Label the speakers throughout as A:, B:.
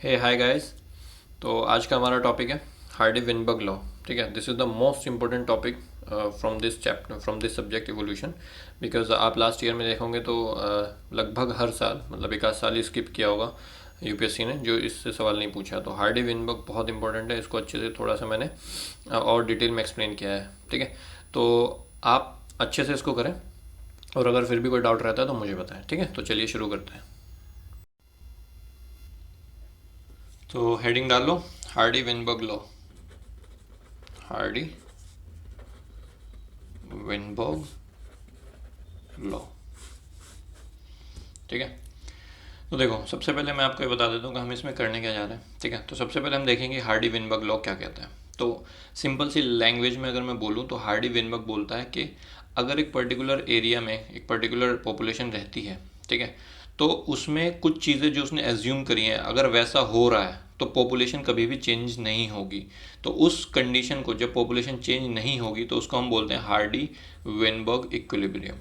A: हे hi guys. तो आज का हमारा टॉपिक है हार्डी विनबर्ग लॉ। ठीक है, this is the most important topic from this chapter, from this subject evolution. Because आप लास्ट ईयर में देखोगे तो लगभग हर साल, मतलब एक आध साल ही स्किप किया होगा यूपीएससी ने जो इससे सवाल नहीं पूछा। तो हार्डी विनबर्ग बहुत इंपॉर्टेंट है, इसको अच्छे से थोड़ा सा मैंने और डिटेल में एक्सप्लेन किया है। ठीक है, तो आप अच्छे से इसको करें और अगर फिर भी कोई डाउट रहता है तो मुझे बताएं। ठीक है, तो चलिए शुरू करते हैं। तो हेडिंग डाल लो, Hardy Weinberg law. Hardy Weinberg law. ठीक है, तो देखो सबसे पहले मैं आपको ये बता देता हूँ कि हम इसमें करने क्या जा रहे हैं। ठीक है, तो सबसे पहले हम देखेंगे हार्डी विनबर्ग लॉ क्या कहता है। तो सिंपल सी लैंग्वेज में अगर मैं बोलूँ तो हार्डी विनबर्ग बोलता है कि अगर एक पर्टिकुलर एरिया में एक पर्टिकुलर पॉपुलेशन रहती है, ठीक है, तो उसमें कुछ चीज़ें जो उसने एज्यूम करी हैं अगर वैसा हो रहा है तो पॉपुलेशन कभी भी चेंज नहीं होगी। तो उस कंडीशन को, जब पॉपुलेशन चेंज नहीं होगी, तो उसको हम बोलते हैं हार्डी विनबर्ग इक्विलिब्रियम।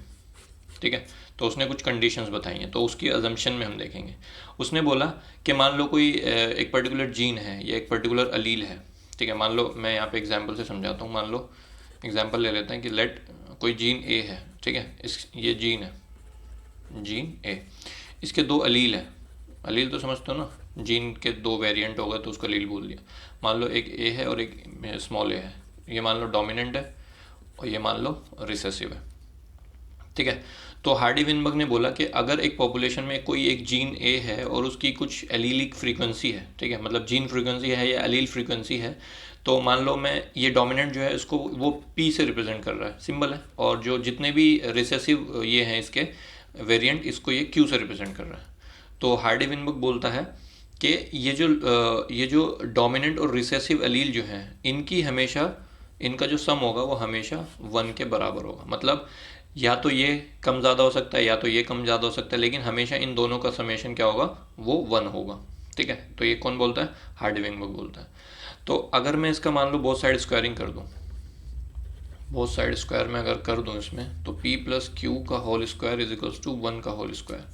A: ठीक है, तो उसने कुछ कंडीशंस बताई हैं, तो उसकी अजम्पशन में हम देखेंगे। उसने बोला कि मान लो कोई एक पर्टिकुलर जीन है या एक पर्टिकुलर अलील है। ठीक है, मान लो मैं यहाँ पे एग्जांपल से समझाता हूँ। मान लो एग्जांपल ले लेते हैं कि लेट कोई जीन ए है। ठीक है, इस ये जीन है, जीन ए, इसके दो अलील हैं। अलील तो समझते हो ना, जीन के दो वेरिएंट हो गए तो उसको अलील बोल दिया। मान लो एक ए है और एक स्मॉल ए है। ये मान लो डोमिनेंट है और ये मान लो रिसेसिव है। ठीक है, तो हार्डी विनबर्ग ने बोला कि अगर एक पॉपुलेशन में कोई एक जीन ए है और उसकी कुछ एलीलिक फ्रीक्वेंसी है, ठीक है, मतलब जीन फ्रीक्वेंसी है या एलील फ्रीक्वेंसी है, तो मान लो मैं ये डोमिनेंट जो है इसको वो पी से रिप्रेजेंट कर रहा है, सिंबल है, और जो जितने भी रिसेसिव ये हैं इसके वेरिएंट, इसको ये क्यू से रिप्रेजेंट कर रहा है। तो हार्डी विनबर्ग बोलता है कि ये जो डोमिनेंट और रिसेसिव एलील जो हैं इनकी हमेशा, इनका जो सम होगा वो हमेशा 1 के बराबर होगा। मतलब या तो ये कम ज़्यादा हो सकता है या तो ये कम ज़्यादा हो सकता है, लेकिन हमेशा इन दोनों का समेशन क्या होगा, वो 1 होगा। ठीक है, तो ये कौन बोलता है, हार्डी विनबर्ग बोलता है। तो अगर मैं इसका मान लो बोथ साइड स्क्वायरिंग कर दूँ, बोथ साइड स्क्वायर में अगर कर दूँ इसमें, तो p प्लस क्यू का whole square is equals to 1 का होल स्क्वायर।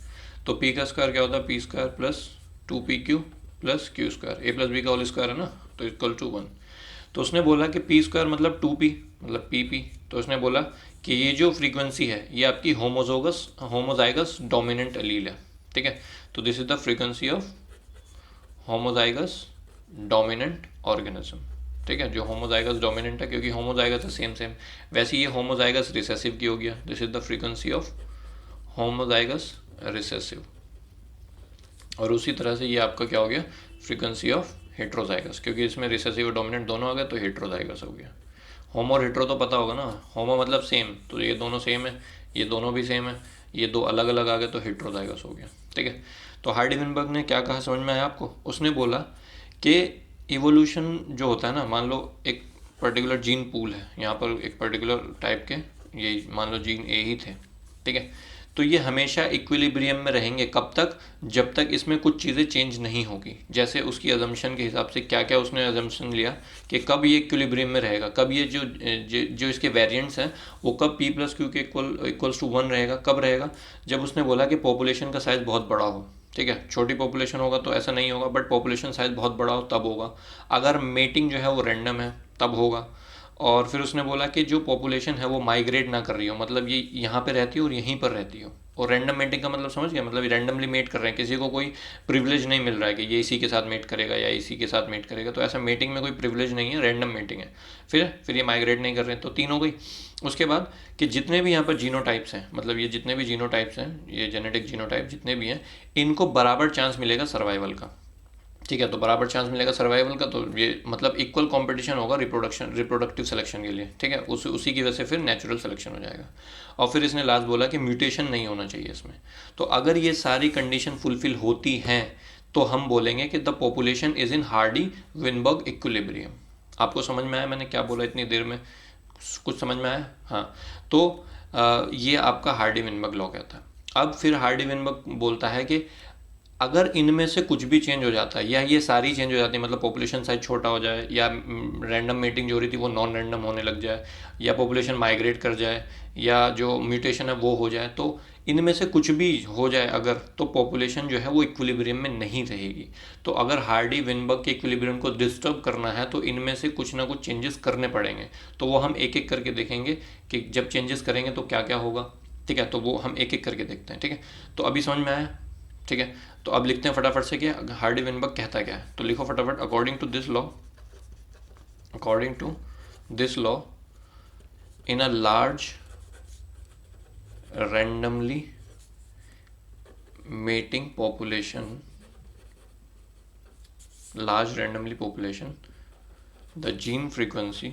A: तो p का स्क्वायर क्या होता है, p square plus 2pq plus q square, A plus B का होल स्क्वायर है ना, तो इक्वल टू 1। तो उसने बोला कि पी स्क्वायर मतलब 2p, मतलब pp। तो उसने बोला कि ये जो फ्रीक्वेंसी है ये आपकी होमोजाइगस डोमिनेंट एलील है। ठीक है, तो this is the frequency of homozygous dominant organism. ठीक है, जो होमोजाइगस डोमिनेंट है, क्योंकि होमोजाइगस है सेम सेम, वैसे ये होमोजाइगस रिसेसिव की हो गया। This is the frequency of homozygous recessive. और उसी तरह से ये आपका क्या हो गया, फ्रीक्वेंसी ऑफ हेट्रोजाइगस, क्योंकि इसमें रिसेसिव और डोमिनेंट दोनों आ गए तो हेट्रोजाइगस हो गया। होमो और हेट्रो तो पता होगा ना, होमो मतलब सेम, तो ये दोनों सेम है, ये दोनों भी सेम है, ये दो अलग अलग आ गए तो हेट्रोजाइगस हो गया। ठीक है, तो हार्डी विनबर्ग ने क्या कहा, समझ में आया आपको। उसने बोला कि इवोल्यूशन जो होता है ना, मान लो एक पर्टिकुलर जीन पूल है, यहाँ पर एक पर्टिकुलर टाइप के ये मान लो जीन ए ही थे। ठीक है, तो ये हमेशा इक्विलिब्रियम में रहेंगे। कब तक, जब तक इसमें कुछ चीज़ें चेंज नहीं होगी। जैसे उसकी अजम्पशन के हिसाब से क्या क्या उसने अजम्पशन लिया कि कब ये इक्विलिब्रियम में रहेगा, कब ये जो इसके वेरिएंट्स हैं वो कब p प्लस क्यू के इक्वल्स टू 1 रहेगा, कब रहेगा, जब उसने बोला कि पॉपुलेशन का साइज़ बहुत बड़ा हो। ठीक है, छोटी पॉपुलेशन होगा तो ऐसा नहीं होगा, बट पॉपुलेशन साइज़ बहुत बड़ा हो तब होगा। अगर मेटिंग जो है वो रैंडम है तब होगा। और फिर उसने बोला कि जो पॉपुलेशन है वो माइग्रेट ना कर रही हो, मतलब ये यहाँ पे रहती हो और यहीं पर रहती हो। और रैंडम मेटिंग का मतलब समझ गया, मतलब रैंडमली मेट कर रहे हैं, किसी को कोई प्रिविलेज नहीं मिल रहा है कि ये इसी के साथ मेट करेगा या इसी के साथ मेट करेगा। तो ऐसा मेटिंग में कोई प्रिविलेज नहीं है, रैंडम मेटिंग है। फिर ये माइग्रेट नहीं कर रहे हैं, तो 3 हो गई। उसके बाद कि जितने भी यहाँ पर जीनोटाइप्स हैं, मतलब ये जितने भी जीनोटाइप्स हैं, ये जेनेटिक जीनोटाइप जितने भी हैं, इनको बराबर चांस मिलेगा सर्वाइवल का। ठीक है, तो बराबर चांस मिलेगा सर्वाइवल का, तो ये मतलब इक्वल कंपटीशन होगा रिप्रोडक्टिव सिलेक्शन के लिए। ठीक है, उसी की वजह से फिर नेचुरल सिलेक्शन हो जाएगा। और फिर इसने लास्ट बोला कि म्यूटेशन नहीं होना चाहिए इसमें। तो अगर ये सारी कंडीशन फुलफिल होती हैं तो हम बोलेंगे कि the population is in Hardy Weinberg equilibrium. आपको समझ में आया मैंने क्या बोला इतनी देर में, कुछ समझ में आया? हाँ, तो ये आपका हार्डी विनबर्ग लॉ कहता है। अब फिर हार्डी विनबर्ग बोलता है कि अगर इनमें से कुछ भी चेंज हो जाता है या ये सारी चेंज हो जाती है, मतलब पॉपुलेशन साइज छोटा हो जाए या रैंडम मीटिंग जो हो रही थी वो नॉन रैंडम होने लग जाए या पॉपुलेशन माइग्रेट कर जाए या जो म्यूटेशन है वो हो जाए, तो इनमें से कुछ भी हो जाए अगर, तो पॉपुलेशन जो है वो इक्विलिब्रियम में नहीं रहेगी। तो अगर हार्डी विनबर्ग के इक्विलिब्रियम को डिस्टर्ब करना है तो इनमें से कुछ ना कुछ चेंजेस करने पड़ेंगे। तो वो हम एक एक करके देखेंगे कि जब चेंजेस करेंगे तो क्या क्या होगा। ठीक है, तो वो हम एक एक करके देखते हैं। ठीक है, तो अभी समझ में आया। ठीक है, तो अब लिखते हैं फटाफट से कि हार्डी विनबर्ग कहता क्या है। तो लिखो फटाफट, according to this law in a large randomly mating population, large randomly population, the gene frequency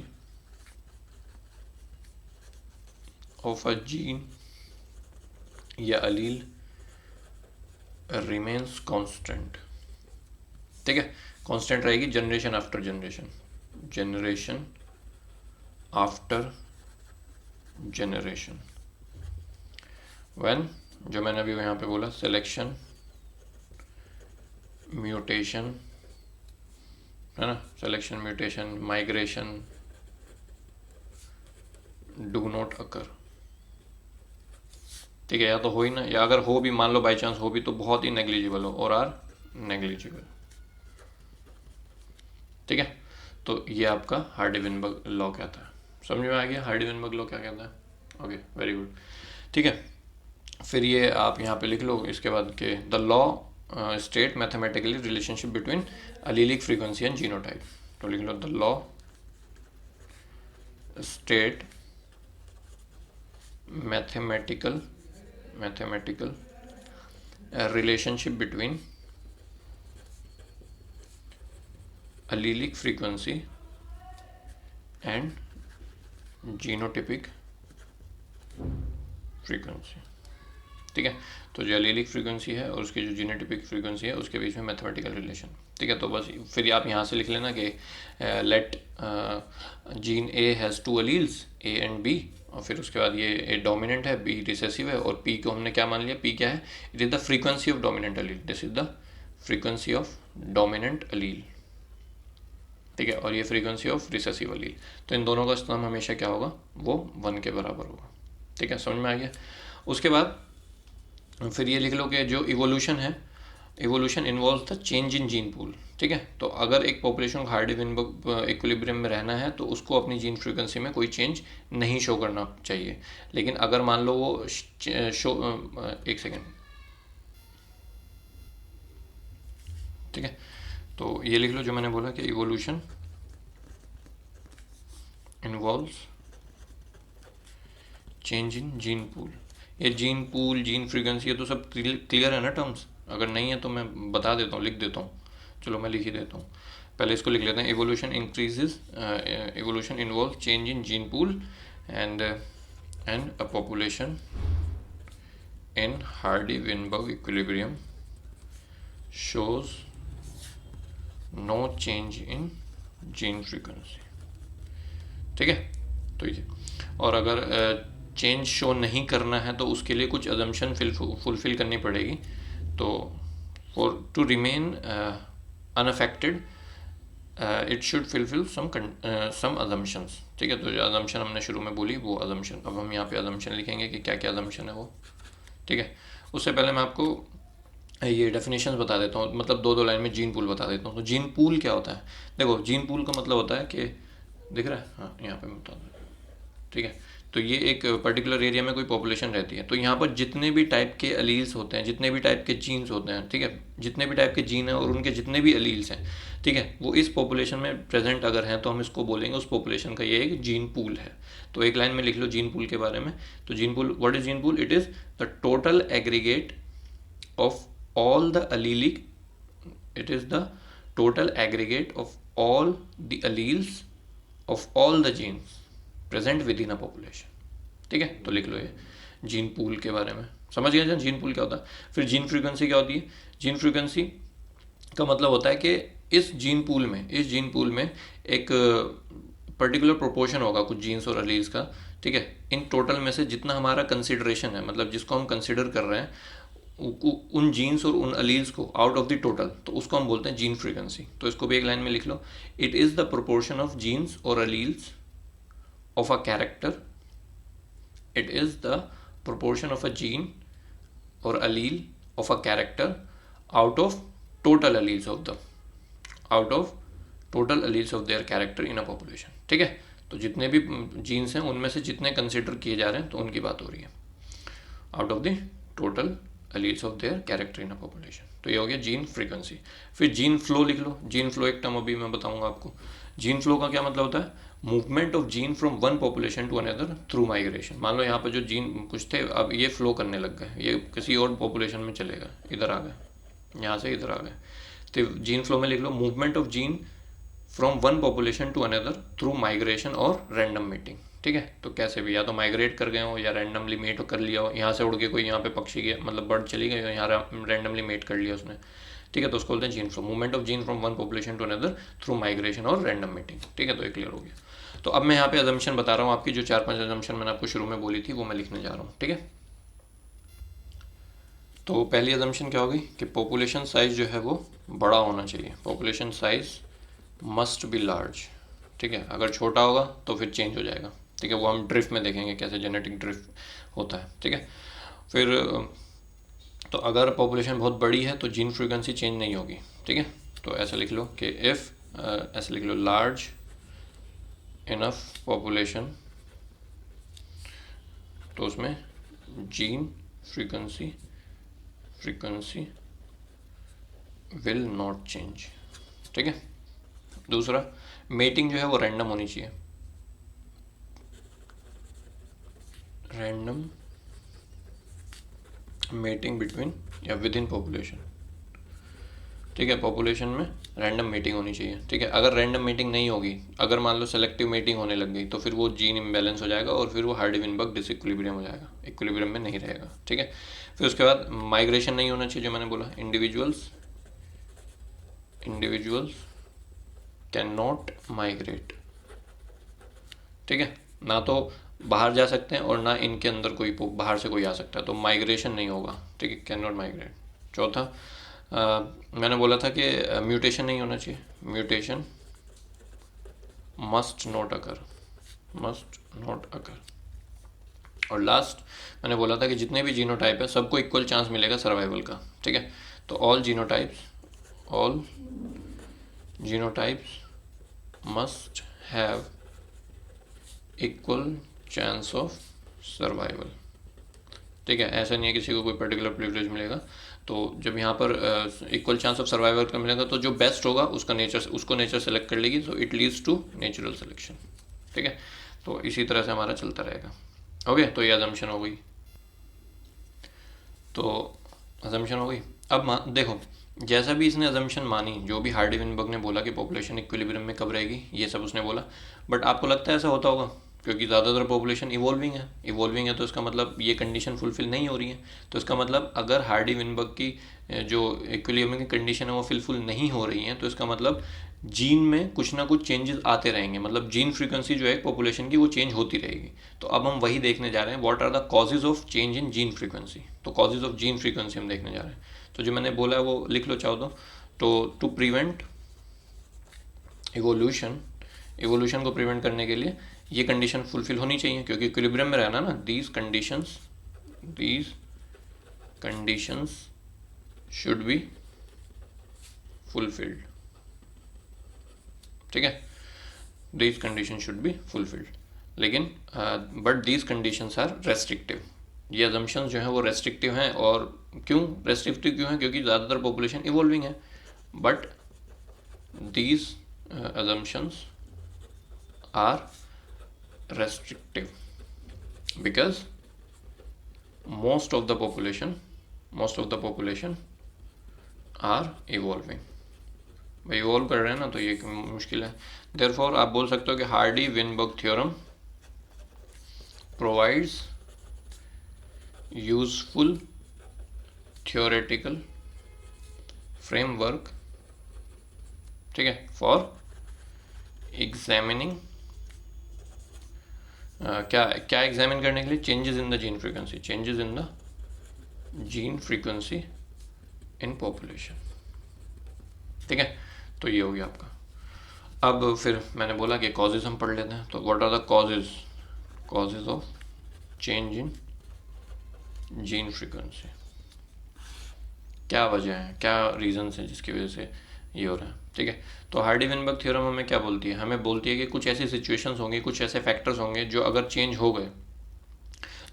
A: of a gene या allele remains constant। ठीक है, कांस्टेंट रहेगी generation after generation, generation after generation, when, जो मैंने अभी यहाँ पे बोला, सिलेक्शन, म्यूटेशन, है ना, selection, mutation, migration do not occur. ठीक है, या तो हो ही ना, या अगर हो भी, मान लो बाई चांस हो भी, तो बहुत ही नेग्लिजिबल हो, और आर नेग्लिजिबल। ठीक है, तो ये आपका हार्डी विनबर्ग लॉ कहता है। समझ में आ गया हार्डी विनबर्ग लॉ क्या कहता है। Okay, very good. ठीक है, फिर ये आप यहाँ पे लिख लो इसके बाद के, the law state mathematically relationship between allelic frequency and genotype. तो लिख लो, the law state mathematical relationship between allelic frequency and genotypic frequency। ठीक है, तो जो एलिलिक फ्रीक्वेंसी है और उसकी जो जीनोटिपिक फ्रीक्वेंसी है उसके बीच में मैथमेटिकल रिलेशन। ठीक है, तो बस फिर आप यहाँ से लिख लेना कि let gene A has two alleles, A and B, और फिर उसके बाद ये ए डोमिनेंट है, बी रिसेसिव है, और पी को हमने क्या मान लिया, पी क्या है, it is the frequency of dominant Aleel, this is the frequency of dominant अलील। ठीक है, और ये फ्रीक्वेंसी ऑफ रिसेसिव अलील। तो इन दोनों का सम हमेशा क्या होगा, वो 1 के बराबर होगा। ठीक है, समझ में आ गया। उसके बाद फिर ये लिख लो कि जो इवोल्यूशन है, evolution involve the change in gene pool. ठीक है, तो अगर एक पॉपुलेशन को हार्डी विनबर्ग इक्विलिब्रियम में रहना है तो उसको अपनी जीन फ्रीक्वेंसी में कोई चेंज नहीं शो करना चाहिए। लेकिन अगर मान लो वो एक सेकेंड, ठीक है, तो ये लिख लो जो मैंने बोला कि evolution involves change in gene pool. ये जीन पूल, जीन फ्रीक्वेंसी, ये तो सब क्लियर है ना टर्म्स। अगर नहीं है तो मैं बता देता हूँ, लिख देता हूँ। चलो मैं लिख ही देता हूँ, पहले इसको लिख लेते हैं। Evolution increases, evolution involve change in gene pool and a population in Hardy Weinberg equilibrium shows no change in gene frequency. ठीक है, तो ये, और अगर चेंज शो नहीं करना है तो उसके लिए कुछ अजम्पशन फुलफिल करनी पड़ेगी। तो for to remain unaffected it should fulfil some assumptions. ठीक है, तो जो अजम्पशन हमने शुरू में बोली वो अजम्पशन, अब हम यहाँ पे अजम्पशन लिखेंगे कि क्या क्या अजम्पशन है वो। ठीक है, उससे पहले मैं आपको ये डेफिनेशंस बता देता हूँ, मतलब दो लाइन में जीन पूल बता देता हूँ। तो जीन पूल क्या होता है, देखो जीन पूल का मतलब होता है कि, दिख रहा है, हाँ यहाँ पे मैं बता दूँ। ठीक है, तो ये एक पर्टिकुलर एरिया में कोई पॉपुलेशन रहती है, तो यहाँ पर जितने भी टाइप के अलील्स होते हैं, जितने भी टाइप के जीन्स होते हैं, ठीक है, जितने भी टाइप के जीन हैं और उनके जितने भी अलील्स हैं, ठीक है, वो इस पॉपुलेशन में प्रेजेंट अगर हैं तो हम इसको बोलेंगे उस पॉपुलेशन का ये एक जीन पूल है। तो एक लाइन में लिख लो जीन पूल के बारे में। तो gene pool, what is gene pool, it is the total aggregate of all the allelic, it is the total aggregate of all the alleles of all the genes present within a population। ठीक है, तो लिख लो ये gene pool के बारे में। समझ गए जीन पूल क्या होता है। फिर जीन फ्रीक्वेंसी क्या होती है, जीन फ्रीक्वेंसी का मतलब होता है कि इस जीन पूल में एक पर्टिकुलर प्रोपोर्शन होगा कुछ जीन्स और अलील्स का। ठीक है, इन टोटल में से जितना हमारा कंसिडरेशन है, मतलब जिसको हम कंसिडर कर रहे हैं, उन जीन्स और उन अलील्स को आउट ऑफ द टोटल, तो उसको हम बोलते हैं जीन फ्रीक्वेंसी। तो इसको भी एक लाइन में लिख लो, it is the proportion of genes और alleles of a character, it is the proportion of a gene or allele of a character out of total alleles of the out of total alleles of their character in a population। ठीक है, तो जितने भी jeans हैं उनमें से जितने consider किए जा रहे हैं तो उनकी बात हो रही है, out of the total alleles of their character in a population. तो ये हो गया जीन फ्रीक्वेंसी। फिर जीन फ्लो लिख लो। जीन फ्लो एक टर्म अभी मैं बताऊंगा आपको। जीन फ्लो का क्या मतलब होता है, movement of gene from one population to another through migration. मान लो यहाँ पर जो जीन कुछ थे, अब ये फ्लो करने लग गए, ये किसी और पॉपुलेशन में चले गए, इधर आ गए, यहाँ से इधर आ गए। तो जीन फ्लो में लिख लो, movement of gene from one population to another through migration और रैंडम मीटिंग। ठीक है, तो कैसे भी, या तो माइग्रेट कर गए हो या रैंडमली मेट कर लिया हो, यहाँ से उड़ के कोई यहाँ पे पक्षी गया, मतलब बर्ड चली गई हो, यहाँ रैंडमली मेट कर लिया उसने। ठीक है, तो उसको बोलते हैं gene flow, movement of gene from one population to another through migration और रैंडम मीटिंग। ठीक है, तो ये क्लियर हो गया। तो अब मैं यहाँ पे अजम्पशन बता रहा हूँ आपकी, जो 4-5 अजम्पशन मैंने आपको शुरू में बोली थी वो मैं लिखने जा रहा हूँ। ठीक है, तो पहली अजम्पशन क्या होगी कि पॉपुलेशन साइज जो है वो बड़ा होना चाहिए, population size must be large. ठीक है, अगर छोटा होगा तो फिर चेंज हो जाएगा। ठीक है, वो हम ड्रिफ्ट में देखेंगे कैसे जेनेटिक ड्रिफ्ट होता है। ठीक है, फिर तो अगर पॉपुलेशन बहुत बड़ी है तो जीन फ्रीक्वेंसी चेंज नहीं होगी। ठीक है, तो ऐसा लिख लो कि इफ़ ऐसे लिख लो, लार्ज इनफ पॉपुलेशन, तो उसमें gene frequency will not change. ठीक है, दूसरा, मेटिंग जो है वो रैंडम होनी चाहिए, रैंडम मेटिंग बिटवीन या विद इन पॉपुलेशन। ठीक है, पॉपुलेशन में रैंडम मीटिंग होनी चाहिए। ठीक है, अगर रैंडम मीटिंग नहीं होगी, अगर मान लो सेलेक्टिव मीटिंग होने लग गई, तो फिर वो जीन इम्बैलेंस हो जाएगा और फिर वो हार्डी-विनबर्ग डिसइक्विलिब्रियम हो जाएगा, इक्विलिब्रियम में नहीं रहेगा। ठीक है, फिर उसके बाद माइग्रेशन नहीं होना चाहिए, जो मैंने बोला, इंडिविजुअल्स कैन नॉट माइग्रेट। ठीक है, ना तो बाहर जा सकते हैं और ना इनके अंदर कोई बाहर से कोई आ सकता है, तो माइग्रेशन नहीं होगा। ठीक है, कैन नॉट माइग्रेट। चौथा, मैंने बोला था कि म्यूटेशन नहीं होना चाहिए, म्यूटेशन मस्ट नॉट अकर। और लास्ट, मैंने बोला था कि जितने भी जीनोटाइप है सबको इक्वल चांस मिलेगा सर्वाइवल का। ठीक है, तो all genotypes must have equal chance of survival. ठीक है, ऐसा नहीं है किसी को कोई पर्टिकुलर प्रिविलेज मिलेगा। तो जब यहाँ पर इक्वल चांस ऑफ सर्वाइवल का मिलेगा, तो जो बेस्ट होगा उसको नेचर सेलेक्ट कर लेगी, तो it leads to natural selection. ठीक है, तो इसी तरह से हमारा चलता रहेगा। ओके, तो ये अजम्पशन हो गई। अब देखो, जैसा भी इसने अजम्पशन मानी, जो भी हार्डी-विनबर्ग ने बोला कि पॉपुलेशन इक्विलिब्रियम में कब रहेगी, ये सब उसने बोला, बट आपको लगता है ऐसा होता होगा? क्योंकि ज़्यादातर पॉपुलेशन इवॉल्विंग है, तो इसका मतलब ये कंडीशन फुलफिल नहीं हो रही है। तो इसका मतलब अगर हार्डी-विनबर्ग की जो इक्विलिब्रियम की कंडीशन है वो फुलफिल नहीं हो रही है, तो इसका मतलब जीन में कुछ ना कुछ चेंजेस आते रहेंगे, मतलब जीन फ्रीक्वेंसी जो है पॉपुलेशन की वो चेंज होती रहेगी। तो अब हम वही देखने जा रहे हैं, what are the causes of change in gene frequency. तो कॉजेज ऑफ जीन फ्रीक्वेंसी हम देखने जा रहे हैं। तो जो मैंने बोला है वो लिख लो चाहो तो टू प्रिवेंट इवोल्यूशन को प्रिवेंट करने के लिए ये कंडीशन फुलफिल होनी चाहिए, क्योंकि इक्विलिब्रियम में रहना ना, these conditions should be fulfilled. ठीक है, these condition should be fulfilled, लेकिन but these conditions are restrictive. ये अजम्पशंस जो हैं वो रेस्ट्रिक्टिव हैं। और क्यों रेस्ट्रिक्टिव क्यों है? क्योंकि ज़्यादातर पॉपुलेशन इवॉल्विंग है, but these assumptions are restrictive because most of the population are evolving। भाई इवॉल्व कर रहे हैं ना, तो ये मुश्किल है। देयरफॉर आप बोल सकते हो कि Hardy-Weinberg theorem provides useful theoretical framework, ठीक है, फॉर एग्जामिनिंग क्या एग्जामिन करने के लिए? Changes in the gene frequency, changes in the gene frequency in population. ठीक है, तो ये हो गया आपका। अब फिर मैंने बोला कि कॉजेज हम पढ़ लेते हैं। तो what are the causes, causes of change in gene frequency. क्या वजह है, क्या रीजन है जिसकी वजह से ये हो रहा है। ठीक है, तो हार्डी विनबर्ग थ्योरम हमें क्या बोलती है, हमें बोलती है कि कुछ ऐसी सिचुएशंस होंगी, कुछ ऐसे फैक्टर्स होंगे जो अगर चेंज हो गए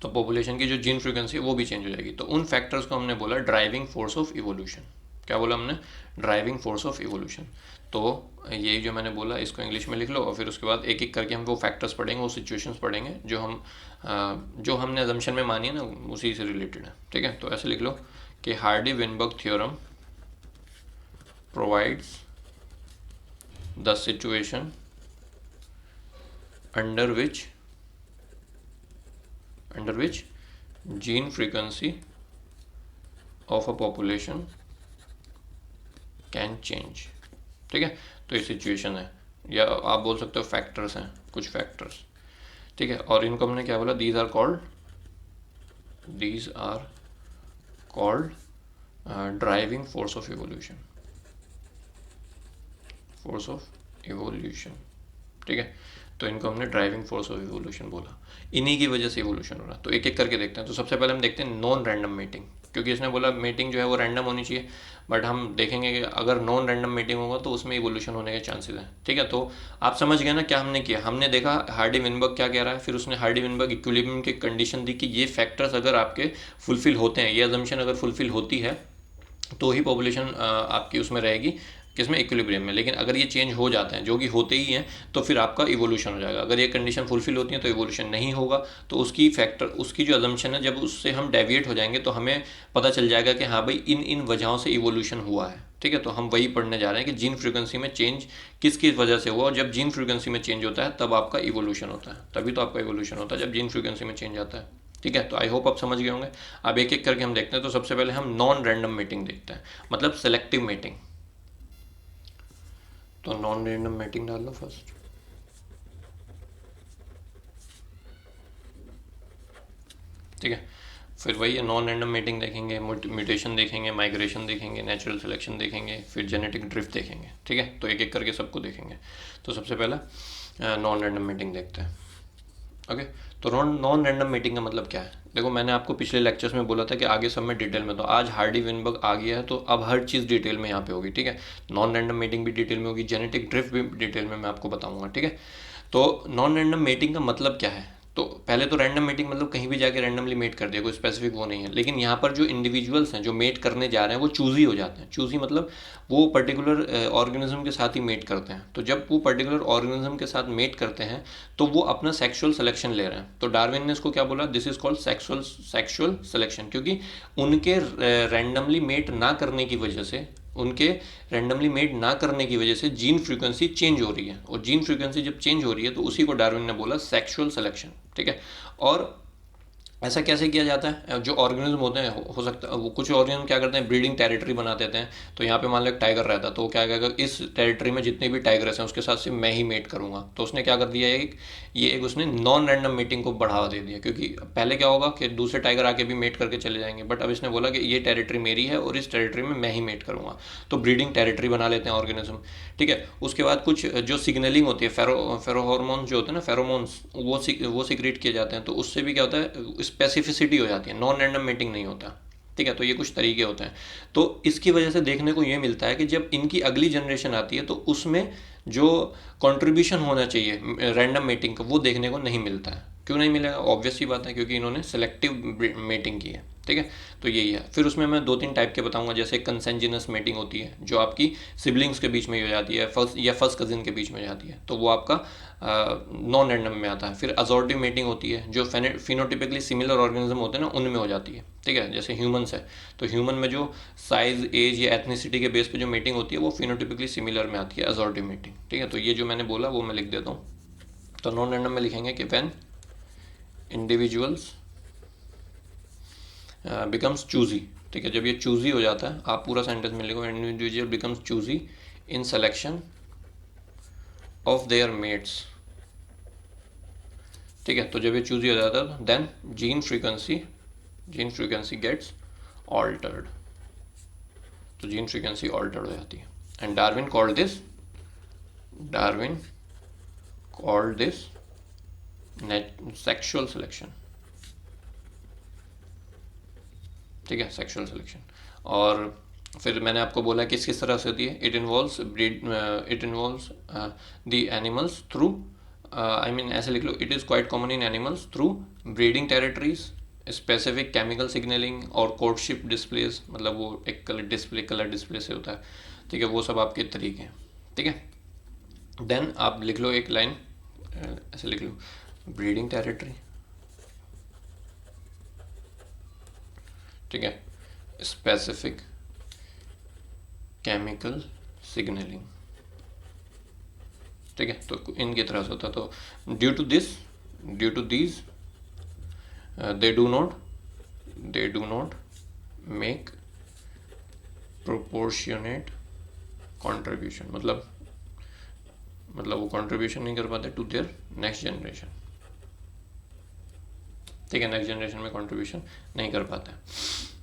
A: तो पॉपुलेशन की जो जीन फ्रीक्वेंसी है वो भी चेंज हो जाएगी। तो उन फैक्टर्स को हमने बोला ड्राइविंग फोर्स ऑफ इवोल्यूशन। क्या बोला हमने, ड्राइविंग फोर्स ऑफ इवोल्यूशन। तो यही जो मैंने बोला इसको इंग्लिश में लिख लो, और फिर उसके बाद एक एक करके हम वो फैक्टर्स पढ़ेंगे, वो सिचुएशंस पढ़ेंगे जो हमने अजम्पशन में मानी है ना, उसी से रिलेटेड है। ठीक है, तो ऐसे लिख लो कि Hardy Weinberg theorem provides the situation under which gene frequency of a population can change। ठीक है, तो ये सिचुएशन है, या आप बोल सकते हो फैक्टर्स हैं, कुछ फैक्टर्स। ठीक है, और इनको हमने क्या बोला, these are called driving force of evolution. ठीक है, तो इनको हमने ड्राइविंग फोर्स ऑफ इवोल्यूशन बोला, इन्हीं की वजह से इवोल्यूशन हो रहा। तो एक एक करके देखते हैं। तो सबसे पहले हम देखते हैं नॉन रैंडम मीटिंग, क्योंकि इसने बोला मीटिंग जो है वो रैंडम होनी चाहिए, बट हम देखेंगे कि अगर नॉन रैंडम मीटिंग होगा तो उसमें इवोल्यूशन होने के चांसेस हैं। ठीक है, तो आप समझ गए ना क्या हमने किया, हमने देखा हार्डी विनबर्ग क्या कह रहा है, फिर उसने हार्डी विनबर्ग इक्विलिब्रियम की कंडीशन दी कि ये फैक्टर्स अगर आपके फुलफिल होते हैं, ये अजम्पशन अगर फुलफिल होती है तो ही पॉपुलेशन आपकी उसमें रहेगी, किसमें, इक्विलिब्रियम में। लेकिन अगर ये चेंज हो जाते हैं, जो कि होते ही हैं, तो फिर आपका इवोल्यूशन हो जाएगा। अगर ये कंडीशन फुलफिल होती है तो इवोल्यूशन नहीं होगा। तो उसकी जो अजम्पशन है, जब उससे हम डेविएट हो जाएंगे तो हमें पता चल जाएगा कि हाँ भाई इन इन वजहों से इवोल्यूशन हुआ है। ठीक है, तो हम वही पढ़ने जा रहे हैं कि जीन फ्रीक्वेंसी में चेंज किस किस वजह से हुआ, और जब जीन फ्रीक्वेंसी में चेंज होता है तब आपका इवोल्यूशन होता है, तभी तो आपका इवोल्यूशन होता है जब जीन फ्रीक्वेंसी में चेंज आता है। ठीक है, तो आई होप आप समझ गए होंगे। अब एक एक करके हम देखते हैं। तो सबसे पहले हम नॉन रैंडम मीटिंग देखते हैं, मतलब सेलेक्टिव मीटिंग। तो नॉन रैंडम मीटिंग डाल लो फर्स्ट। ठीक है, फिर वही है, नॉन रैंडम मीटिंग देखेंगे, म्यूटेशन देखेंगे, माइग्रेशन देखेंगे, नेचुरल सिलेक्शन देखेंगे, फिर जेनेटिक ड्रिफ्ट देखेंगे। ठीक है, तो एक एक करके सबको देखेंगे। तो सबसे पहला नॉन रैंडम मीटिंग देखते हैं। ओके, तो नॉन रैंडम मीटिंग का मतलब क्या है। देखो मैंने आपको पिछले लेक्चर्स में बोला था कि आगे सब में डिटेल में, तो आज हार्डी विनबर्ग आ गया है तो अब हर चीज़ डिटेल में यहाँ पे होगी। ठीक है, नॉन रैंडम मीटिंग भी डिटेल में होगी, जेनेटिक ड्रिफ्ट भी डिटेल में मैं आपको बताऊंगा। ठीक है, तो नॉन रैंडम मीटिंग का मतलब क्या है। तो पहले तो रैंडम मीटिंग मतलब कहीं भी जाके रैंडमली मेट कर दिया, कोई स्पेसिफिक वो नहीं है। लेकिन यहाँ पर जो इंडिविजुअल्स हैं जो मेट करने जा रहे हैं वो चूजी हो जाते हैं। चूजी मतलब वो पर्टिकुलर ऑर्गेनिज्म के साथ ही मेट करते हैं। तो जब वो पर्टिकुलर ऑर्गेनिज्म के साथ मेट करते हैं तो वो अपना सेक्सुअल सिलेक्शन ले रहे हैं। तो डार्विन ने इसको क्या बोला, this is called sexual selection, क्योंकि उनके रैंडमली मेट ना करने की वजह से, उनके रैंडमली मेड ना करने की वजह से जीन फ्रीक्वेंसी चेंज हो रही है। और जीन फ्रीक्वेंसी जब चेंज हो रही है तो उसी को डार्विन ने बोला सेक्सुअल सिलेक्शन। ठीक है, और ऐसा कैसे किया जाता है, जो ऑर्गेनिज्म होते हैं, हो सकता है वो कुछ ऑर्गेनिज्म क्या करते हैं, ब्रीडिंग टेरिटरी बना देते हैं। तो यहाँ पे मान लो एक टाइगर रहता है, तो वो क्या कहेगा, इस टेरिटरी में जितने भी टाइगर्स हैं उसके साथ सिर्फ मैं ही मेट करूंगा। तो उसने क्या कर दिया, एक उसने नॉन रैंडम मीटिंग को बढ़ावा दे दिया, क्योंकि पहले क्या होगा कि दूसरे टाइगर आके भी मेट करके चले जाएंगे, बट अब इसने बोला कि ये टेरिटरी मेरी है और इस टेरिटरी में मैं ही मेट करूंगा। तो ब्रीडिंग टेरिटरी बना लेते हैं ऑर्गेनिज्म। ठीक है, उसके बाद कुछ जो सिग्नलिंग होती है, फेरोहॉर्मोन्स जो होते हैं ना, फेरोमोन्स, वो सिक्रेट किए जाते हैं। तो उससे भी क्या होता है, स्पेसिफिसिटी हो जाती है, नॉन रैंडम मीटिंग नहीं होता। ठीक है, तो ये कुछ तरीके होते हैं। तो इसकी वजह से देखने को ये मिलता है कि जब इनकी अगली जनरेशन आती है तो उसमें जो कंट्रीब्यूशन होना चाहिए रैंडम मीटिंग का वो देखने को नहीं मिलता है। क्यों नहीं मिलेगा, ऑब्वियस सी बात है, क्योंकि इन्होंने सेलेक्टिव मीटिंग की है। ठीक है, तो यही है। फिर उसमें मैं 2-3 टाइप के बताऊंगा, जैसे कंसेंजिनस मीटिंग होती है जो आपकी सिबलिंग्स के बीच में हो जाती है, फर्स्ट कजिन के बीच में हो जाती है, तो वो आपका नॉन रैंडम में आता है। फिर अजॉर्टिव मीटिंग होती है जो फिनोटिपिकली सिमिलर ऑर्गेनिज्म होते हैं ना, उनमें हो जाती है। ठीक है, जैसे ह्यूमंस है तो ह्यूमन में जो साइज, एज या एथनिसिटी के बेस पे जो मीटिंग होती है वो फिनोटिपिकली सिमिलर में आती है, अजॉर्टिव मीटिंग। ठीक है, तो ये जो मैंने बोला वो मैं लिख देता हूँ। तो नॉन रैंडम में लिखेंगे कि व्हेन इंडिविजुअल्स बिकम्स चूजी। ठीक है, जब ये चूजी हो जाता है, आप पूरा सेंटेंस में लिखो, individual becomes choosy in selection of their mates. ठीक है, तो जब ये चूजी हो जाता है then gene frequency gets altered, तो जीन फ्रीक्वेंसी ऑल्टर्ड हो जाती है। And Darwin called this sexual selection, ठीक है, सेक्सुअल सिलेक्शन। और फिर मैंने आपको बोला कि किस तरह से होती है, it involves the animals through, I mean ऐसे लिख लो, it is quite common in animals through breeding territories, specific chemical signalling और कोर्टशिप डिस्प्लेज, मतलब वो एक कलर डिस्प्ले से होता है, ठीक है, वो सब आपके तरीके हैं, ठीक है। देन आप लिख लो एक लाइन, ऐसे लिख लो, ब्रीडिंग टेरिटरी, ठीक है, स्पेसिफिक केमिकल सिग्नलिंग, ठीक है, तो इनकी तरह से होता है। तो due to these they do not make proportionate contribution, मतलब वो कंट्रीब्यूशन नहीं कर पाते टू देयर नेक्स्ट जनरेशन, ठीक है, नेक्स्ट जनरेशन में कंट्रीब्यूशन नहीं कर पाते,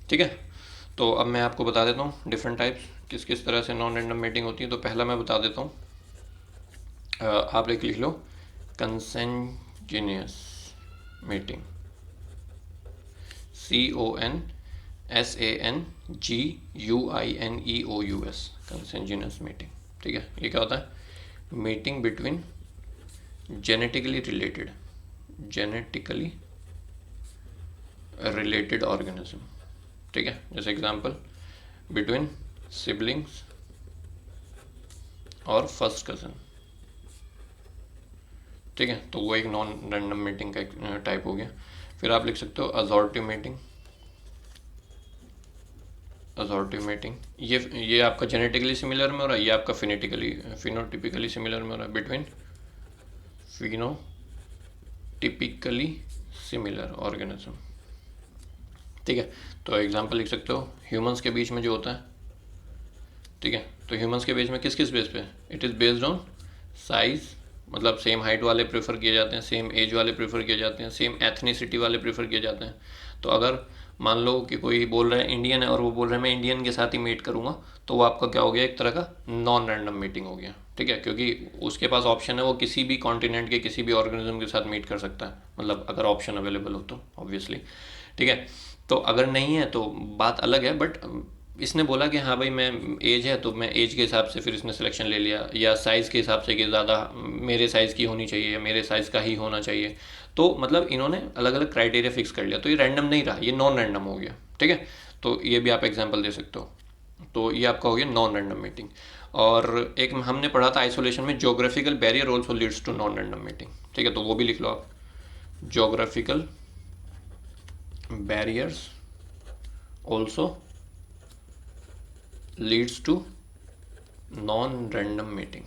A: ठीक है। तो अब मैं आपको बता देता हूँ डिफरेंट टाइप्स किस किस तरह से नॉन रैंडम मीटिंग होती है। तो पहला मैं बता देता हूँ, आप लिख लो कंसेंजिनियस मीटिंग, CONSANGUINEOUS, कंसेंजिनियस मीटिंग, ठीक है। ये क्या होता है, meeting between genetically related organism, ठीक है। जैसे एग्जांपल बिटवीन सिबलिंग्स और फर्स्ट कजन, ठीक है, तो वो एक नॉन रैंडम मीटिंग का एक टाइप हो गया। फिर आप लिख सकते हो असॉर्टिव मीटिंग, ये आपका जेनेटिकली सिमिलर में हो रहा है, ये आपका फिनोटिपिकली सिमिलर में हो रहा है, बिटवीन फिनोटिपिकली सिमिलर ऑर्गेनिज्म, ठीक है। तो एग्जांपल लिख सकते हो ह्यूमंस के बीच में जो होता है, ठीक है, तो ह्यूमंस के बीच में किस किस बेस पे, it is based on size, मतलब सेम हाइट वाले प्रेफर किए जाते हैं, सेम एज वाले प्रेफर किए जाते हैं, सेम एथनिसिटी वाले प्रेफर किए जाते हैं। तो अगर मान लो कि कोई बोल रहा है इंडियन है और वो बोल रहा है मैं इंडियन के साथ ही मीट करूँगा, तो वो आपका क्या हो गया, एक तरह का नॉन रैंडम मीटिंग हो गया, ठीक है, क्योंकि उसके पास ऑप्शन है, वो किसी भी कॉन्टिनेंट के किसी भी ऑर्गेनिज्म के साथ मीट कर सकता है, मतलब अगर ऑप्शन अवेलेबल हो तो ऑब्वियसली, ठीक है। तो अगर नहीं है तो बात अलग है, बट इसने बोला कि हाँ भाई मैं एज है तो मैं एज के हिसाब से फिर इसने सिलेक्शन ले लिया, या साइज़ के हिसाब से कि ज़्यादा मेरे साइज़ की होनी चाहिए या मेरे साइज़ का ही होना चाहिए, तो मतलब इन्होंने अलग अलग क्राइटेरिया फिक्स कर लिया, तो ये रैंडम नहीं रहा, ये नॉन रैंडम हो गया, ठीक है। तो ये भी आप एग्जाम्पल दे सकते हो। तो ये आपका हो गया नॉन रैंडम मीटिंग। और एक हमने पढ़ा था आइसोलेशन में, geographical barrier also leads to non random meeting, ठीक है, तो वो भी लिख लो आप, geographical barriers also leads to non random mating,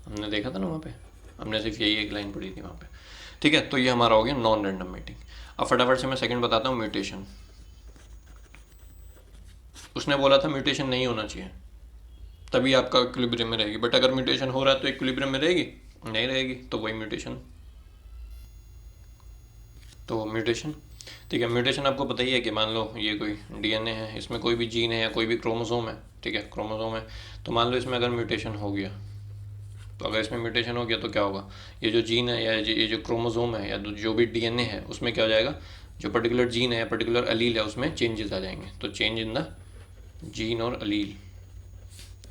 A: हमने देखा था ना वहाँ पे, हमने सिर्फ यही एक लाइन पढ़ी थी वहाँ पे, ठीक है। तो ये हमारा हो गया नॉन रैंडम मीटिंग। अब फटाफट से मैं सेकंड बताता हूँ, म्यूटेशन। उसने बोला था म्यूटेशन नहीं होना चाहिए, तभी आपका इक्विलिब्रियम में रहेगी, बट अगर म्यूटेशन हो रहा है तो इक्विलिब्रियम में रहेगी नहीं रहेगी, तो वही म्यूटेशन, तो म्यूटेशन, ठीक है। म्यूटेशन आपको पता ही है कि मान लो ये कोई डीएनए है, इसमें कोई भी जीन है या कोई भी क्रोमोसोम है, ठीक है, क्रोमोसोम है, तो मान लो इसमें अगर म्यूटेशन हो गया, तो अगर इसमें म्यूटेशन हो गया तो क्या होगा, ये जो जीन है या ये जो क्रोमोसोम है या जो भी डीएनए है उसमें क्या हो जाएगा, जो पर्टिकुलर जीन है या पर्टिकुलर अलील है उसमें चेंजेस आ जाएंगे। तो चेंज इन द जीन और अलील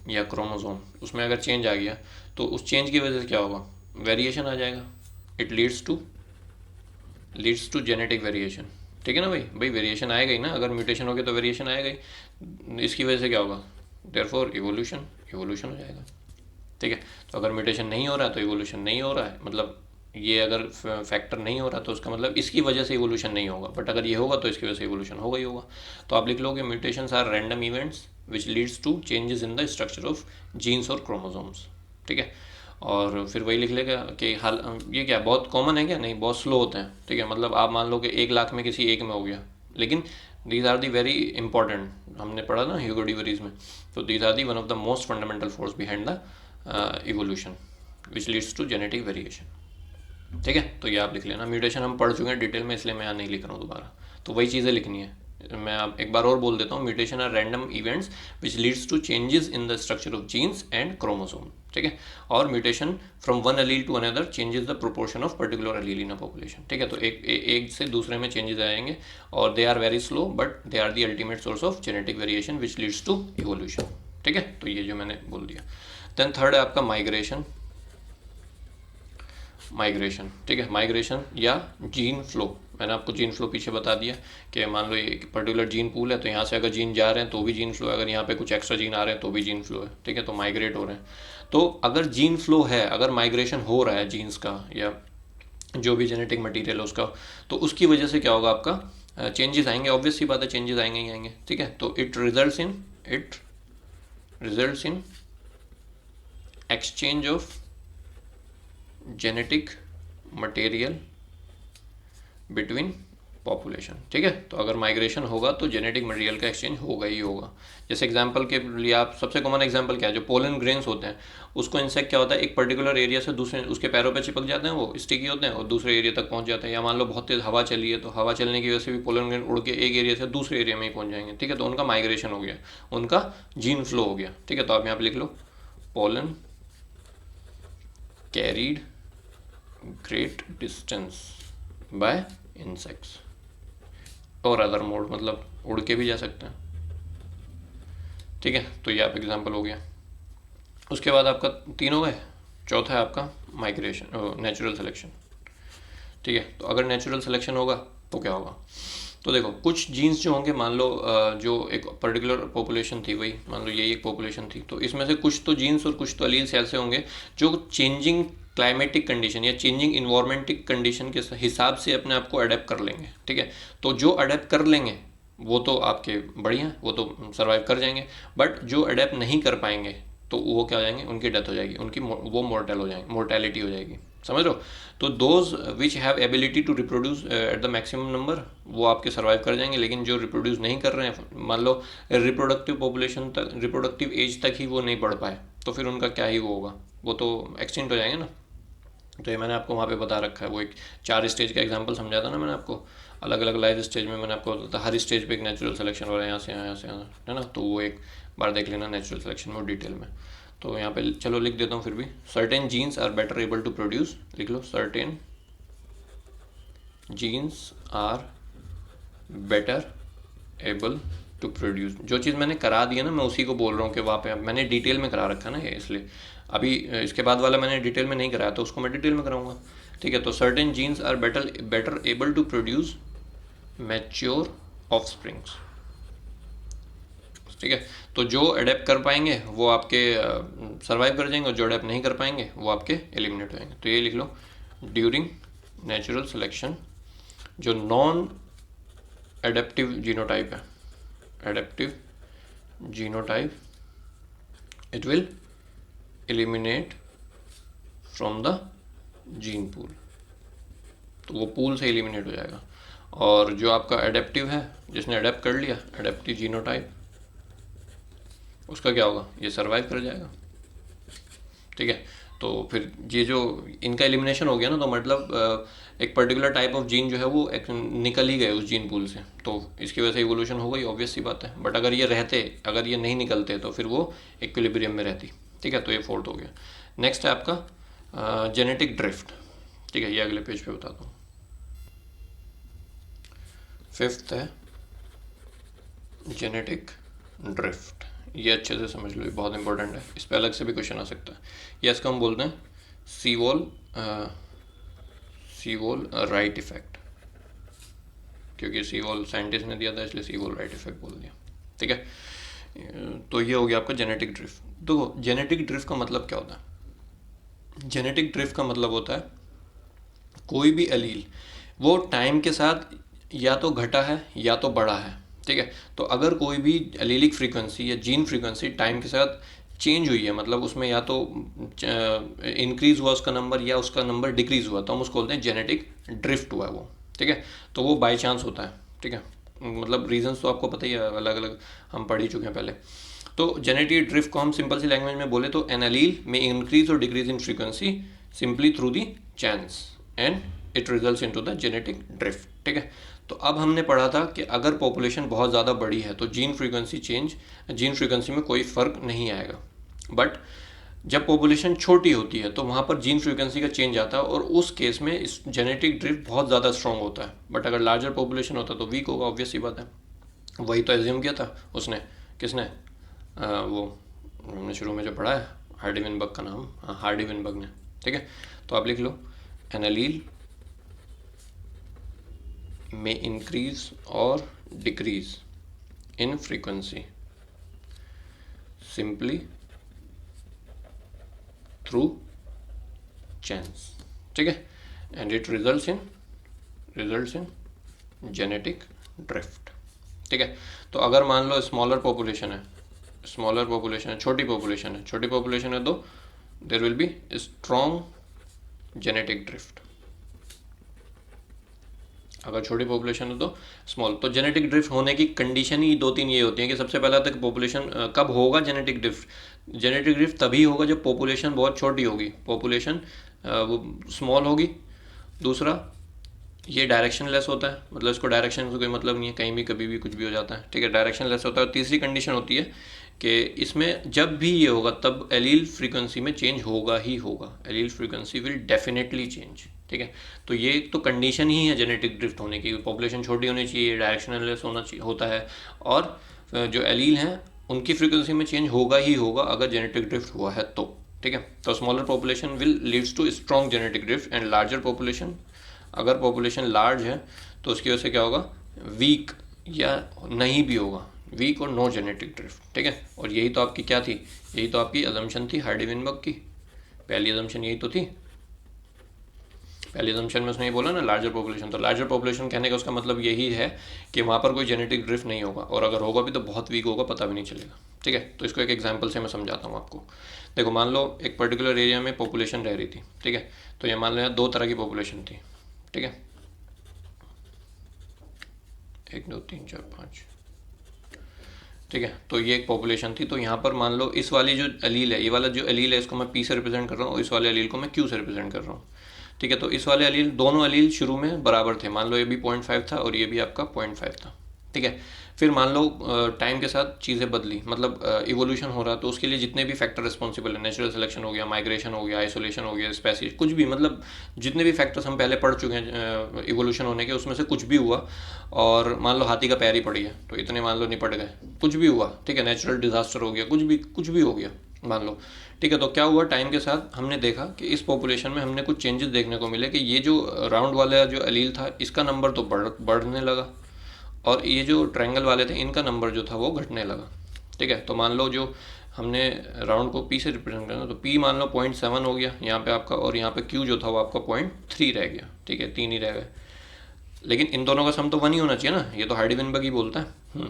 A: या क्रोमोसोम, उसमें अगर चेंज आ गया तो उस चेंज की वजह से क्या होगा, वेरिएशन आ जाएगा, it leads to genetic variation, ठीक है ना भाई वेरिएशन आएगा ही ना, अगर म्यूटेशन हो गया तो वेरिएशन आएगा ही, इसकी वजह से क्या होगा, देयरफॉर इवोल्यूशन हो जाएगा, ठीक है। तो अगर म्यूटेशन नहीं हो रहा है तो इवोल्यूशन नहीं हो रहा है, मतलब ये अगर फैक्टर नहीं हो रहा तो उसका मतलब इसकी वजह से इवोल्यूशन नहीं होगा, बट अगर ये होगा तो इसकी वजह से इवोल्यूशन होगा ही होगा। तो आप लिख लो कि mutations are random events which leads to changes in the structure of genes और क्रोमोसोम्स, ठीक है। और फिर वही लिख लेगा कि हाल ये क्या बहुत कॉमन है क्या, नहीं, बहुत स्लो होते हैं, ठीक है, मतलब आप मान लो कि 1,00,000 में किसी एक में हो गया, लेकिन these are the very important, हमने पढ़ा ना ह्यूगो डिवरीज में, तो these are the one of the most fundamental force behind the evolution which leads to genetic variation, ठीक है। तो ये आप लिख लेना। म्यूटेशन हम पढ़ चुके हैं डिटेल में, इसलिए मैं यहाँ नहीं लिख रहा हूँ दोबारा, तो वही चीज़ें लिखनी है, मैं आप एक बार और बोल देता हूँ, mutation are random events which leads to changes in the structure of genes and chromosome, ठीक है। और mutation from one allele to another changes the proportion of particular allele in a population, ठीक है। तो एक से दूसरे में चेंजेस आएंगे और they are very slow but they are the ultimate source of genetic variation which leads to evolution, ठीक है। तो ये जो मैंने बोल दिया। देन थर्ड है आपका माइग्रेशन, ठीक है। माइग्रेशन या जीन फ्लो, मैंने आपको जीन फ्लो पीछे बता दिया कि मान लो ये पर्टिकुलर जीन पूल है, तो यहाँ से अगर जीन जा रहे हैं तो भी जीन फ्लो है, अगर यहाँ पे कुछ एक्स्ट्रा जीन आ रहे हैं तो भी जीन फ्लो है, ठीक है। तो माइग्रेट हो रहे हैं। तो अगर जीन फ्लो है, अगर माइग्रेशन हो रहा है जीन्स का या जो भी जेनेटिक मटीरियल है उसका, तो उसकी वजह से क्या होगा, आपका चेंजेस आएंगे, ऑब्वियस सी बात है, चेंजेस आएंगे ही आएंगे, ठीक है। तो it results in exchange of genetic material between population, ठीक है। तो अगर माइग्रेशन होगा तो जेनेटिक मटेरियल का एक्सचेंज होगा ही होगा। जैसे एग्जांपल के लिए आप, सबसे कॉमन एग्जांपल क्या है, जो पोलन ग्रेन्स होते हैं उसको इंसेक्ट क्या होता है, एक पर्टिकुलर एरिया से दूसरे, उसके पैरों पे चिपक जाते हैं, वो स्टिकी होते हैं और दूसरे एरिया तक पहुंच जाते हैं। या मान लो बहुत तेज़ हवा चली है तो हवा चलने की वजह से भी पोलन ग्रेन उड़ के एक एरिया से दूसरे एरिया में ही पहुँच जाएंगे, ठीक है। तो उनका माइग्रेशन हो गया, उनका जीन फ्लो हो गया, ठीक है। तो आप यहाँ पर लिख लो pollen carried great distance by insects और अदर मोड, मतलब उड़ के भी जा सकते हैं, ठीक है। तो ये आप एग्जांपल हो गया। उसके बाद आपका 3 हो गए। चौथा है आपका माइग्रेशन, नेचुरल सिलेक्शन, ठीक है। तो अगर नेचुरल सिलेक्शन होगा तो क्या होगा, तो देखो कुछ जीन्स जो होंगे, मान लो जो एक पर्टिकुलर पॉपुलेशन थी, वही मान लो यही एक पॉपुलेशन थी, तो इसमें से कुछ तो जीन्स और कुछ तो अलील्स ऐसे होंगे जो चेंजिंग क्लाइमेटिक कंडीशन या चेंजिंग इन्वायरमेंटिक कंडीशन के हिसाब से अपने आप को अडेप्ट कर लेंगे, ठीक है। तो जो अडेप्ट कर लेंगे वो तो आपके बढ़िया, वो तो सर्वाइव कर जाएंगे, बट जो अडेप्ट नहीं कर पाएंगे तो वो क्या हो जाएंगे, उनकी डेथ हो जाएगी, उनकी वो मोर्टल हो जाएंगे, मोर्टेलिटी हो जाएगी, समझ रहे हो। तो those which have ability to reproduce at the maximum number वो आपके सर्वाइव कर जाएंगे, लेकिन जो रिप्रोड्यूस नहीं कर रहे हैं, मान लो रिप्रोडक्टिव पॉपुलेशन तक, रिप्रोडक्टिव एज तक ही वो नहीं बढ़ पाए, तो फिर उनका क्या ही वो होगा, वो तो एक्सटिंक्ट हो जाएंगे ना। तो ये मैंने आपको वहाँ पे बता रखा है, वो एक 4 स्टेज का एग्जांपल समझा था ना मैंने आपको, अलग अलग लाइफ स्टेज में मैंने आपको बताया, हर स्टेज पे एक नेचुरल सिलेक्शन हो रहा है, यहाँ से यहाँ से यहाँ, है ना। तो वो एक बार देख लेना नेचुरल सिलेक्शन में डिटेल में। तो यहाँ पे चलो लिख देता हूँ फिर भी, certain genes are better able to produce, लिख लो certain genes are better able to produce. जो चीज़ मैंने करा दी है ना, मैं उसी को बोल रहा हूँ कि वहाँ पे मैंने डिटेल में करा रखा है ना ये, इसलिए अभी इसके बाद वाला मैंने डिटेल में नहीं कराया, तो उसको मैं डिटेल में कराऊंगा, ठीक है। तो certain genes are better able to produce mature offsprings, ठीक है। तो जो अडेप्ट कर पाएंगे वो आपके सर्वाइव कर जाएंगे और जो अडेप्ट नहीं कर पाएंगे वो आपके एलिमिनेट हो जाएंगे। तो ये लिख लो, ड्यूरिंग नेचुरल सिलेक्शन जो नॉन एडेप्टिव जीनोटाइप है, adaptive genotype, it will eliminate from the gene pool, तो वो पूल से एलिमिनेट हो जाएगा। और जो आपका एडेप्टिव है, जिसने अडेप्ट कर लिया, एडेप्टिव जीनोटाइप, उसका क्या होगा, ये सर्वाइव कर जाएगा, ठीक है। तो फिर ये जो इनका एलिमिनेशन हो गया ना, तो मतलब एक पर्टिकुलर टाइप ऑफ जीन जो है वो निकल ही गए उस जीन पूल से, तो इसकी वजह से इवोल्यूशन हो गई, ऑब्वियस सी बात है। बट अगर ये रहते, अगर ये नहीं निकलते तो फिर वो इक्विलिब्रियम में रहती, ठीक है। तो ये फोर्थ हो गया। नेक्स्ट है आपका जेनेटिक ड्रिफ्ट, ठीक है, ये अगले पेज पे बताता हूँ। फिफ्थ है जेनेटिक ड्रिफ्ट, ये अच्छे से समझ लो, ये बहुत इंपॉर्टेंट है, इस पर अलग से भी क्वेश्चन आ सकता है। ये इसको हम बोलते हैं सीवोल राइट इफेक्ट, क्योंकि सीवोल साइंटिस्ट ने दिया था इसलिए सीवोल राइट इफेक्ट बोल दिया, ठीक है। तो ये हो गया आपका जेनेटिक ड्रिफ्ट। तो जेनेटिक ड्रिफ्ट का मतलब क्या होता है, जेनेटिक ड्रिफ्ट का मतलब होता है कोई भी एलील वो टाइम के साथ या तो घटा है या तो बढ़ा है, ठीक है। तो अगर कोई भी एलीलिक फ्रीक्वेंसी या जीन फ्रीक्वेंसी टाइम के साथ चेंज हुई है, मतलब उसमें या तो इंक्रीज हुआ उसका नंबर या उसका नंबर डिक्रीज हुआ, तो हम उसको बोलते हैं जेनेटिक ड्रिफ्ट हुआ है वो, ठीक है। तो वो बाय चांस होता है, ठीक है। मतलब रीजंस तो आपको पता ही है, अलग अलग हम पढ़ ही चुके हैं पहले। तो जेनेटिक ड्रिफ्ट को हम सिंपल सी लैंग्वेज में बोले तो एन एलील में इंक्रीज और decrease in frequency simply through the chance and it results into the genetic drift, ठीक है। तो अब हमने पढ़ा था कि अगर पॉपुलेशन बहुत ज़्यादा बड़ी है तो जीन फ्रीक्वेंसी में कोई फ़र्क नहीं आएगा। बट जब पॉपुलेशन छोटी होती है तो वहाँ पर जीन फ्रीक्वेंसी का चेंज आता है और उस केस में इस जेनेटिक ड्रिफ्ट बहुत ज़्यादा स्ट्रॉन्ग होता है। बट अगर लार्जर पॉपुलेशन होता तो वीक होगा, ऑब्वियस सी बात है। वही तो एज्यूम किया था उसने, किसने, वो हमने शुरू में जो पढ़ा है हार्डी विनबर्ग का नाम, हाँ हार्डी विनबर्ग ने। ठीक है, तो आप लिख लो एन एलील में इंक्रीज और decrease in frequency simply through chance। ठीक है, and it results in genetic drift. ठीक है, तो अगर मान लो स्मॉलर पॉपुलेशन है, छोटी पॉपुलेशन है तो there will be strong genetic drift. अगर छोटी पॉपुलेशन है तो स्मॉल। तो जेनेटिक ड्रिफ्ट होने की कंडीशन ही 2-3 ये होती है कि सबसे पहला तक पॉपुलेशन कब होगा जेनेटिक ड्रिफ्ट तभी होगा जब पॉपुलेशन बहुत छोटी होगी, पॉपुलेशन वो स्मॉल होगी। दूसरा, ये डायरेक्शन लेस होता है, मतलब इसको डायरेक्शन से कोई मतलब नहीं है, कहीं भी कभी भी कुछ भी हो जाता है। ठीक है, डायरेक्शन लेस होता है। तीसरी कंडीशन होती है कि इसमें जब भी ये होगा तब एलील फ्रीक्वेंसी में चेंज होगा ही होगा, allele frequency will definitely change. ठीक है, तो ये तो कंडीशन ही है जेनेटिक ड्रिफ्ट होने की, पॉपुलेशन छोटी होनी चाहिए, डायरेक्शनल लेस होता है, और जो एलील हैं उनकी फ्रीक्वेंसी में चेंज होगा ही होगा अगर जेनेटिक ड्रिफ्ट हुआ है तो। ठीक है, तो smaller population will leads to strong genetic drift and larger population, अगर पॉपुलेशन लार्ज है तो उसकी वजह से क्या होगा, वीक या नहीं भी होगा, वीक और नो जेनेटिक ड्रिफ्ट। ठीक है, और यही तो आपकी क्या थी, यही तो आपकी अजम्पशन थी हार्डी विनबर्ग की, पहली अजम्पशन यही तो थी। पहली अजम्पशन में उसने ये बोला ना लार्जर पॉपुलेशन, तो लार्जर पॉपुलेशन कहने का उसका मतलब यही है कि वहाँ पर कोई जेनेटिक ड्रिफ्ट नहीं होगा, और अगर होगा भी तो बहुत वीक होगा, पता भी नहीं चलेगा। ठीक है, तो इसको एक एग्जांपल से मैं समझाता हूँ आपको। देखो, मान लो एक पर्टिकुलर एरिया में पॉपुलेशन रह रही थी। ठीक है, तो ये मान लो यहाँ 2 तरह की पॉपुलेशन थी। ठीक है, 1 2 3 4 5। ठीक है, तो ये एक पॉपुलेशन थी। तो यहाँ पर मान लो इस वाली जो एलील है, ये वाला जो एलील है इसको मैं पी से रिप्रेजेंट कर रहा हूँ और इस वाले एलील को मैं क्यू से रिप्रेजेंट कर रहा हूँ। ठीक है, तो इस वाले एलील, दोनों एलील शुरू में बराबर थे, मान लो ये भी 0.5 था और ये भी आपका 0.5 था। ठीक है, फिर मान लो टाइम के साथ चीज़ें बदली, मतलब इवोल्यूशन हो रहा, तो उसके लिए जितने भी फैक्टर रिस्पॉन्सिबल है, नेचुरल सिलेक्शन हो गया, माइग्रेशन हो गया, आइसोलेशन हो गया, स्पेसीज, कुछ भी, मतलब जितने भी फैक्टर्स हम पहले पढ़ चुके हैं इवोल्यूशन होने के, उसमें से कुछ भी हुआ, और मान लो हाथी का पैर ही पड़ गया तो इतने मान लो निपट गए, कुछ भी हुआ। ठीक है, नेचुरल डिजास्टर हो गया, कुछ भी हो गया मान लो। ठीक है, तो क्या हुआ, टाइम के साथ हमने देखा कि इस पॉपुलेशन में हमने कुछ चेंजेस देखने को मिले कि ये जो राउंड वाला जो एलील था इसका नंबर तो बढ़ने लगा, और ये जो ट्रायंगल वाले थे इनका नंबर जो था वो घटने लगा। ठीक है, तो मान लो जो हमने राउंड को पी से रिप्रेजेंट करना, तो पी मान लो 0.7 हो गया यहाँ पे आपका, और यहाँ पे क्यू जो था वो आपका 0.3 रह गया। ठीक है, 3 ही रह गए, लेकिन इन दोनों का सम तो 1 ही होना चाहिए ना, ये तो हार्डी विनबर्ग ही बोलता है।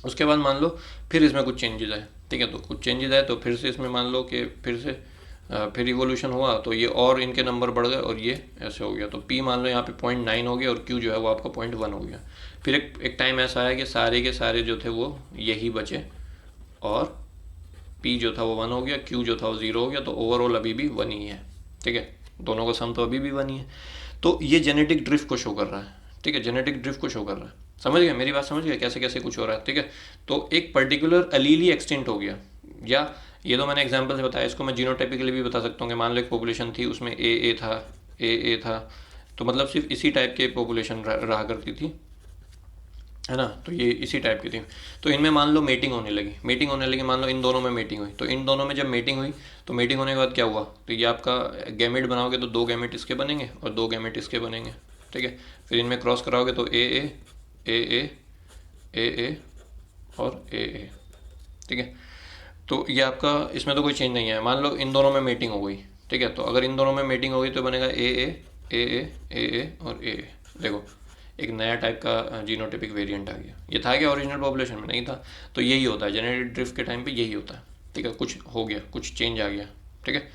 A: उसके बाद मान लो फिर इसमें कुछ चेंजेस आए। ठीक है, तो कुछ चेंजेस आए तो फिर से इसमें मान लो कि फिर इवोल्यूशन हुआ तो ये और इनके नंबर बढ़ गए और ये ऐसे हो गया, तो पी मान लो यहाँ पे 0.9 हो गया और क्यू जो है वो आपका 0.1 हो गया। फिर एक टाइम ऐसा आया कि सारे के सारे जो थे वो यही बचे, और पी जो था वो 1 हो गया, क्यू जो था वो 0 हो गया, तो ओवरऑल अभी भी 1 ही है। ठीक है, दोनों का सम तो अभी भी 1 ही है। तो ये जेनेटिक ड्रिफ्ट को शो कर रहा है। ठीक है, जेनेटिक ड्रिफ्ट को शो कर रहा है, समझ गए मेरी बात, समझ गए कैसे कैसे कुछ हो रहा है। ठीक है, तो एक पर्टिकुलर एलील ही एक्सटिंक्ट हो गया, या ये तो मैंने एग्जांपल से बताया, इसको मैं जीनोटाइपिकली भी बता सकता हूँ कि मान लो एक पॉपुलेशन थी उसमें ए था, तो मतलब सिर्फ इसी टाइप के पॉपुलेशन रहा करती थी, है ना, तो ये इसी टाइप की थी। तो इनमें मान लो मीटिंग होने लगी, मान लो इन दोनों में मीटिंग हुई, तो इन दोनों में जब मीटिंग हुई तो मीटिंग होने के बाद क्या हुआ, तो ये आपका गैमेट बनाओगे तो 2 गैमेट इसके बनेंगे और 2 गैमेट इसके बनेंगे। ठीक है, फिर इनमें क्रॉस कराओगे तो ए और ए। ठीक है, तो ये आपका, इसमें तो कोई चेंज नहीं है। मान लो इन दोनों में मीटिंग हो गई। ठीक है, तो अगर इन दोनों में मीटिंग हो गई तो बनेगा ए और ए। देखो, एक नया टाइप का जीनोटिपिक वेरिएंट आ गया। ये था क्या ओरिजिनल पॉपुलेशन में? नहीं था। तो यही होता है जेनेटिक ड्रिफ्ट के टाइम पे, यही होता है। ठीक है, कुछ हो गया, कुछ चेंज आ गया। ठीक है,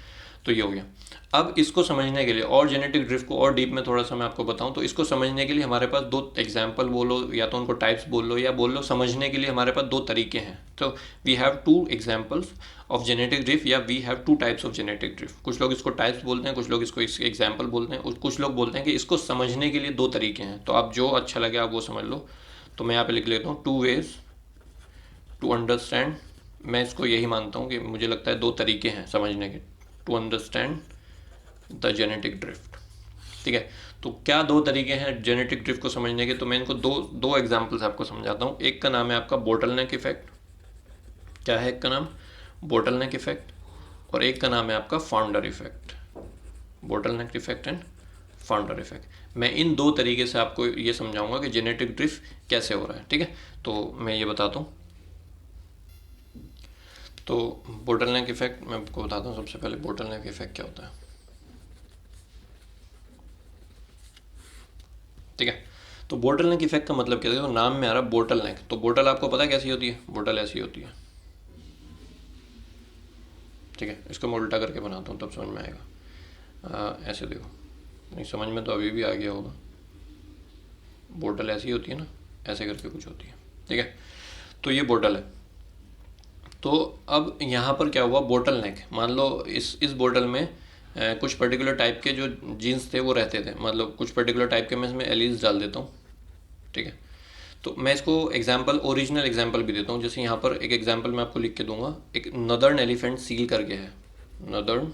A: तो ये हो गया। अब इसको समझने के लिए और जेनेटिक ड्रिफ्ट को और डीप में थोड़ा सा मैं आपको बताऊं, तो इसको समझने के लिए हमारे पास दो एग्जाम्पल बोलो या तो उनको टाइप्स बोल लो, या बोल लो समझने के लिए हमारे पास दो तरीके हैं। तो we have two examples of genetic drift, या we have two types of genetic drift. कुछ लोग इसको टाइप्स बोलते हैं, कुछ लोग इसको एग्जाम्पल बोलते हैं, और कुछ लोग बोलते हैं कि इसको समझने के लिए दो तरीके हैं। तो आप जो अच्छा लगे आप वो समझ लो। तो मैं यहाँ पे लिख लेता हूँ टू वेज टू अंडरस्टैंड। मैं इसको यही मानता हूँ कि मुझे लगता है दो तरीके हैं समझने के, to understand the genetic drift. ठीक है, तो क्या दो तरीके हैं जेनेटिक ड्रिफ्ट को समझने के? तो मैं इनको दो एग्जांपल्स आपको समझाता हूँ। एक का नाम है आपका बोटलनेक इफेक्ट। क्या है एक का नाम? Bottleneck effect. और एक का नाम है आपका founder effect. Bottleneck effect and founder effect. मैं इन दो तरीके से आपको ये समझाऊंगा कि जेनेटिक ड्रिफ्ट कैसे हो रहा है। ठीक है, तो मैं ये बताता हूँ। तो बोटलनेक इफेक्ट मैं आपको बताता हूँ। सबसे पहले बोटलनेक इफेक्ट क्या होता है। ठीक है, तो बोटलनेक इफेक्ट का मतलब क्या है? तो नाम में आ रहा है बोटलनेक। तो बोटल आपको पता है कैसी होती है? बोटल ऐसी होती है। ठीक है, इसको मैं उल्टा करके बनाता हूँ तब समझ में आएगा। ऐसे देखो, नहीं समझ में तो अभी भी आ गया होगा। बोटल ऐसी होती है ना, ऐसे करके कुछ होती है। ठीक है, तो ये बोटल है। तो अब यहाँ पर क्या हुआ, बोटल नेक। मान लो इस बोटल में कुछ पर्टिकुलर टाइप के जो जीन्स थे वो रहते थे, मतलब कुछ पर्टिकुलर टाइप के मैं इसमें एलीज डाल देता हूँ। ठीक है, तो मैं इसको एग्जाम्पल, ओरिजिनल एग्जाम्पल भी देता हूँ। जैसे यहाँ पर एक एग्जाम्पल मैं आपको लिख के दूंगा। एक नदर्न एलिफेंट सील करके है, नदर्न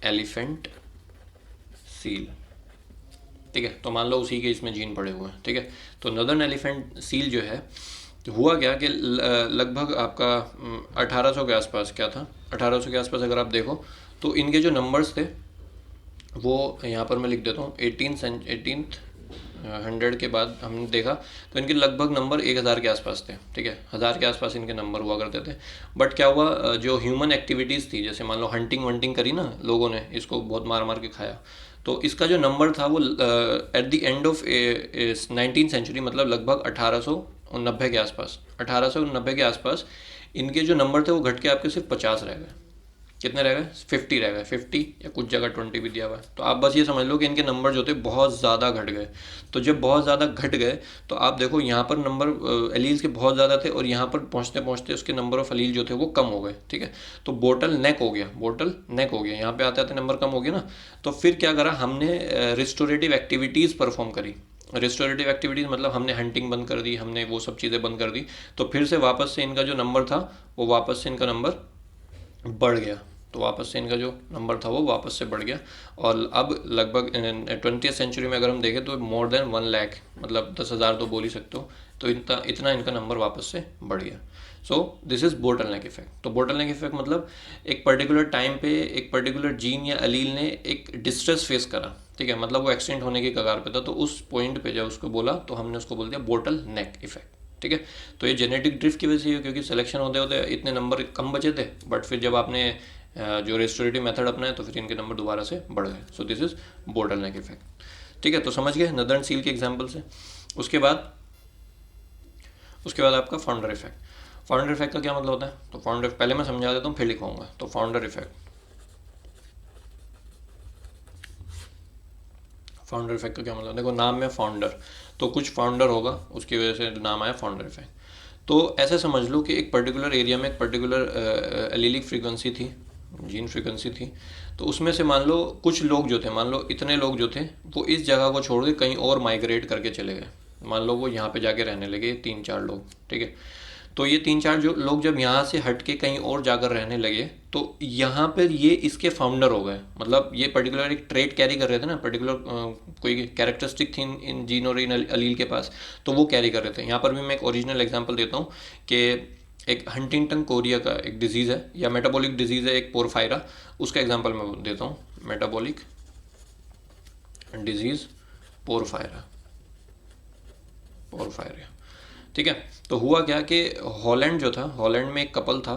A: एलिफेंट सील। ठीक है, तो मान लो उसी के इसमें जीन पड़े हुए हैं। ठीक है, तो नदर्न एलिफेंट सील जो है, तो हुआ क्या कि लगभग आपका 1800 के आसपास, क्या था 1800 के आसपास अगर आप देखो तो इनके जो नंबर्स थे वो यहाँ पर मैं लिख देता हूँ। 1800 के बाद हमने देखा तो इनके लगभग नंबर 1000 के आसपास थे। ठीक है, 1000 के आसपास इनके नंबर हुआ करते थे। बट क्या हुआ, जो ह्यूमन एक्टिविटीज़ थी, जैसे मान लो हंटिंग वंटिंग करी ना लोगों ने, इसको बहुत मार मार के खाया, तो इसका जो नंबर था वो at the end of 19th century, मतलब लगभग 1890 के आसपास, 1890 के आसपास इनके जो नंबर थे वो घट के आपके सिर्फ 50 रह गए। कितने रह गए? 50 रह गए। 50 या कुछ जगह 20 भी दिया हुआ है। तो आप बस ये समझ लो कि इनके नंबर जो थे बहुत ज़्यादा घट गए। तो जब बहुत ज़्यादा घट गए तो आप देखो यहाँ पर नंबर एलील्स के बहुत ज़्यादा थे, और यहाँ पर पहुँचते पहुँचते उसके नंबर ऑफ एलील जो थे वो कम हो गए। ठीक है, तो बोटल नेक हो गया, बोटल नेक हो गया। यहाँ पे आते आते नंबर कम हो गया ना, तो फिर क्या करा हमने, रिस्टोरेटिव एक्टिविटीज़ परफॉर्म करी। रिस्टोरेटिव एक्टिविटीज़ मतलब हमने हंटिंग बंद कर दी, हमने वो सब चीज़ें बंद कर दी। तो फिर से वापस से इनका जो नंबर था वो वापस से इनका नंबर बढ़ गया। तो वापस से इनका जो नंबर था वो वापस से बढ़ गया। और अब लगभग 20th सेंचुरी में अगर हम देखें तो मोर देन 1 लाख, मतलब 10,000 तो बोल ही सकते हो। तो इतना इनका नंबर वापस से बढ़ गया। So this is bottleneck effect. तो बोटलनेक इफेक्ट मतलब एक पर्टिकुलर टाइम पे एक पर्टिकुलर जीन या अलील ने एक डिस्ट्रेस फेस करा। ठीक है, मतलब वो एक्सटेंट होने की कगार पे था, तो उस पॉइंट पे जब उसको बोला तो हमने उसको बोल दिया बोटल नेक इफेक्ट। ठीक है, तो ये जेनेटिक ड्रिफ्ट की वजह से, क्योंकि सिलेक्शन होते होते इतने नंबर कम बचे थे, बट फिर जब आपने जो रेस्टोरेटिव मेथड अपनाया तो फिर इनके नंबर दोबारा से बढ़ गए। So this is bottleneck effect. ठीक है, तो समझ गए नदर्न सील के एग्जाम्पल से। उसके बाद आपका फाउंडर इफेक्ट। फाउंडर इफेक्ट का क्या मतलब होता है? तो फाउंडर पहले मैं समझा देता हूँ फिर लिखवाऊंगा। तो फाउंडर इफेक्ट, फाउंडर इफेक्ट का क्या मतलब? देखो नाम में फाउंडर, तो कुछ फाउंडर होगा उसकी वजह से नाम आया फाउंडर इफेक्ट। तो ऐसे समझ लो कि एक पर्टिकुलर एरिया में एक पर्टिकुलर एलीलिक फ्रीक्वेंसी थी, जीन फ्रीक्वेंसी थी। तो उसमें से मान लो कुछ लोग जो थे, मान लो इतने लोग जो थे वो इस जगह को छोड़ के कहीं और माइग्रेट करके चले गए। मान लो वो यहाँ पे जाके रहने लगे 3-4 लोग। ठीक है, तो ये 3-4 जो लोग जब यहाँ से हट के कहीं और जाकर रहने लगे तो यहाँ पर ये इसके फाउंडर हो गए। मतलब ये पर्टिकुलर एक ट्रेट कैरी कर रहे थे ना, पर्टिकुलर कोई कैरेक्टरिस्टिक थी इन जीन और इन अलील के पास, तो वो कैरी कर रहे थे। यहाँ पर भी मैं एक ओरिजिनल एग्जांपल देता हूँ कि एक हंटिंगटन कोरिया का एक डिजीज़ है या मेटाबॉलिक डिजीज़ है, एक पोरफायरा, उसका एग्जांपल मैं देता हूँ। Metabolic disease porphyra, porphyra. ठीक है, तो हुआ क्या कि हॉलैंड जो था, हॉलैंड में एक कपल था,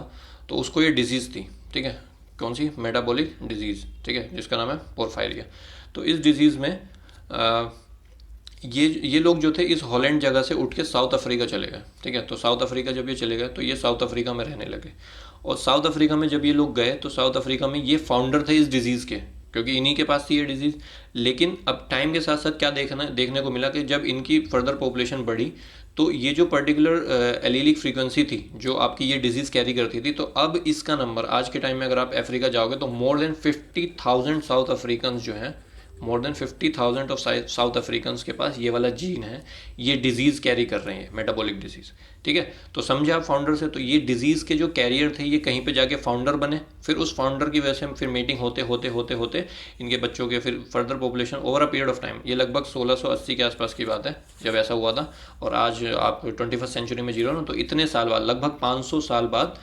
A: तो उसको ये डिजीज़ थी। ठीक है, कौन सी? Metabolic disease. ठीक है, जिसका नाम है पोरफायरिया। तो इस डिजीज़ में ये लोग जो थे इस हॉलैंड जगह से उठ के साउथ अफ्रीका चले गए। ठीक है, तो साउथ अफ्रीका जब ये चले गए तो ये साउथ अफ्रीका में रहने लगे। और साउथ अफ्रीका में जब ये लोग गए तो साउथ अफ्रीका में ये फाउंडर थे इस डिजीज़ के, क्योंकि इन्हीं के पास थी ये डिजीज़। लेकिन अब टाइम के साथ साथ क्या देखने को मिला कि जब इनकी फर्दर पॉपुलेशन बढ़ी तो ये जो पर्टिकुलर एलीलिक फ्रीक्वेंसी थी जो आपकी ये डिजीज़ कैरी करती थी, तो अब इसका नंबर आज के टाइम में अगर आप अफ्रीका जाओगे तो मोर देन 50,000 साउथ अफ्रीकन जो हैं, more than 50,000 of south African के पास ये वाला जीन है, ये डिजीज़ कैरी कर रहे हैं, मेटाबॉलिक डिजीज़। ठीक है, तो समझे आप फाउंडर से, तो ये डिजीज़ के जो कैरियर थे ये कहीं पे जाके फाउंडर बने, फिर उस फाउंडर की वजह से फिर मीटिंग होते होते होते होते इनके बच्चों के फिर further population over a period of time, ये लगभग 1680 के आसपास की बात है जब ऐसा हुआ था, और आज आप 21st सेंचुरी में जी रहे हो ना, तो इतने साल बाद, लगभग 500 साल बाद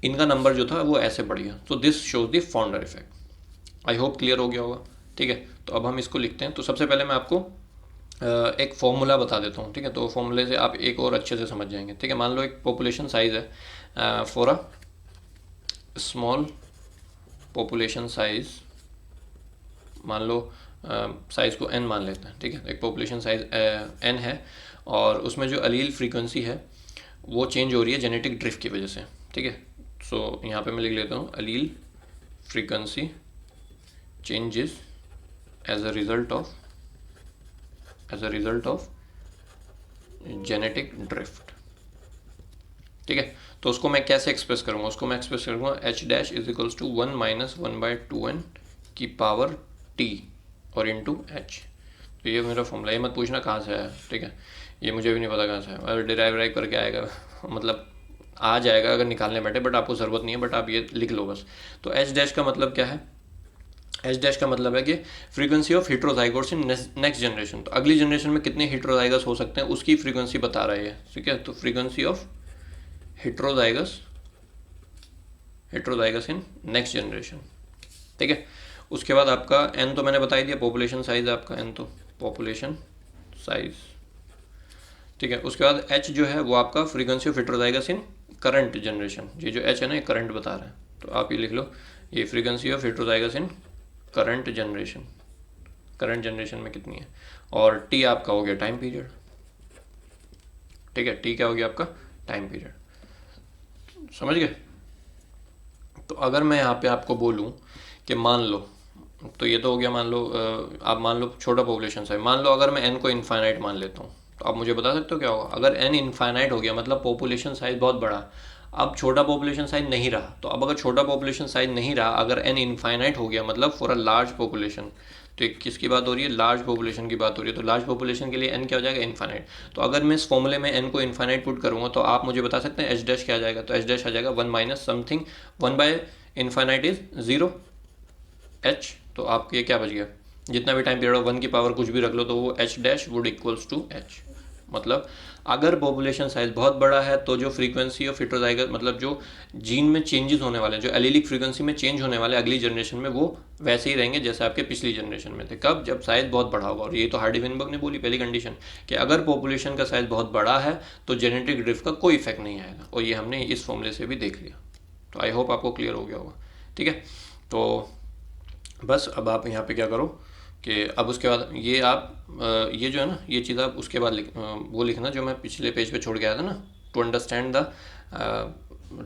A: इनका नंबर जो था वो ऐसे बढ़ गया। तो this shows the founder effect. I hope clear हो गया होगा। ठीक है, तो अब हम इसको लिखते हैं। तो सबसे पहले मैं आपको एक फॉर्मूला बता देता हूँ। ठीक है, तो फॉर्मूले से आप एक और अच्छे से समझ जाएंगे। ठीक है, मान लो एक पॉपुलेशन साइज है for a small population size, मान लो साइज़ को n मान लेते हैं। ठीक है, एक पॉपुलेशन साइज n है और उसमें जो अलील फ्रीक्वेंसी है वो चेंज हो रही है जेनेटिक ड्रिफ्ट की वजह से। ठीक है, सो यहाँ पे मैं लिख लेता हूँ allele frequency changes as a result of genetic drift. ठीक है, तो उसको मैं कैसे एक्सप्रेस करूँगा, उसको मैं एक्सप्रेस करूँगा h dash is equals to 1 minus 1/2n की पावर t और इंटू h। तो ये मेरा फॉर्मूला, ये मत पूछना कहाँ से है। ठीक है, ये मुझे भी नहीं पता कहाँ से है, और डिराइव करके आएगा मतलब आ जाएगा अगर निकालने बैठे, बट आपको ज़रूरत नहीं है, बट आप ये लिख लो बस। तो h डैश का मतलब क्या है, एच डैश का मतलब है कि frequency of heterozygotes in next generation. तो अगली जनरेशन में कितने हिट्रोजाइगस हो सकते हैं उसकी फ्रीक्वेंसी बता रहा है। ठीक है, तो frequency of heterozygous in next generation. ठीक है, उसके बाद आपका एन तो मैंने बता ही दिया, पॉपुलेशन साइज आपका एन, तो पॉपुलेशन साइज। ठीक है, उसके बाद एच जो है वो आपका frequency of heterozygous in current generation. ये जो एच है ना, ये करंट बता रहा है, तो आप ये लिख लो, ये frequency of heterozygous in current generation में कितनी है। और टी आपका हो गया टाइम पीरियड। ठीक है, टी क्या हो गया आपका, टाइम पीरियड। समझ गए। तो अगर मैं यहाँ पे आपको बोलूँ कि मान लो, तो ये तो हो गया, मान लो आप मान लो छोटा पॉपुलेशन साइज, मान लो अगर मैं एन को इनफाइनाइट मान लेता हूँ, तो आप मुझे बता सकते हो क्या होगा। अगर एन इनफाइनाइट हो गया मतलब पॉपुलेशन साइज बहुत बड़ा, अब छोटा पॉपुलेशन साइज नहीं रहा, तो अब अगर छोटा पॉपुलेशन साइज नहीं रहा, अगर एन इनफाइनाइट हो गया मतलब फॉर अ लार्ज पॉपुलेशन, तो एक किसकी बात हो रही है, लार्ज पॉपुलेशन की बात हो रही है। तो लार्ज पॉपुलेशन के लिए एन क्या हो जाएगा, इनफाइनाइट। तो अगर मैं इस फॉर्मूले में एन को इनफाइनाइट पुट करूँगा तो आप मुझे बता सकते हैं एच डैश क्या आ जाएगा। तो एच डैश आ जाएगा 1 minus something, 1 by infinite is 0 H. तो आपको ये क्या बच गया, जितना भी टाइम पीरियड हो 1 की पावर कुछ भी रख लो, तो वो H dash would equals to H. मतलब अगर पॉपुलेशन साइज बहुत बड़ा है तो जो फ्रीक्वेंसी ऑफ हिट्रोजाइगस, मतलब जो जीन में चेंजेस होने वाले, जो एलीलिक फ्रीक्वेंसी में चेंज होने वाले अगली जनरेशन में, वो वैसे ही रहेंगे जैसे आपके पिछली जनरेशन में थे। कब, जब साइज बहुत बड़ा होगा। और ये तो हार्डी विनबर्ग ने बोली पहली कंडीशन कि अगर पॉपुलेशन का साइज बहुत बड़ा है तो जेनेटिक ड्रिफ्ट का कोई इफेक्ट नहीं आएगा, और ये हमने इस फॉर्मूले से भी देख लिया। तो आई होप आपको क्लियर हो गया होगा। ठीक है, तो बस अब आप यहाँ पे क्या करो कि अब उसके बाद ये आप ये जो है ना, ये चीज़ आप उसके बाद वो लिखना जो मैं पिछले पेज पे छोड़ के आया था ना, to understand the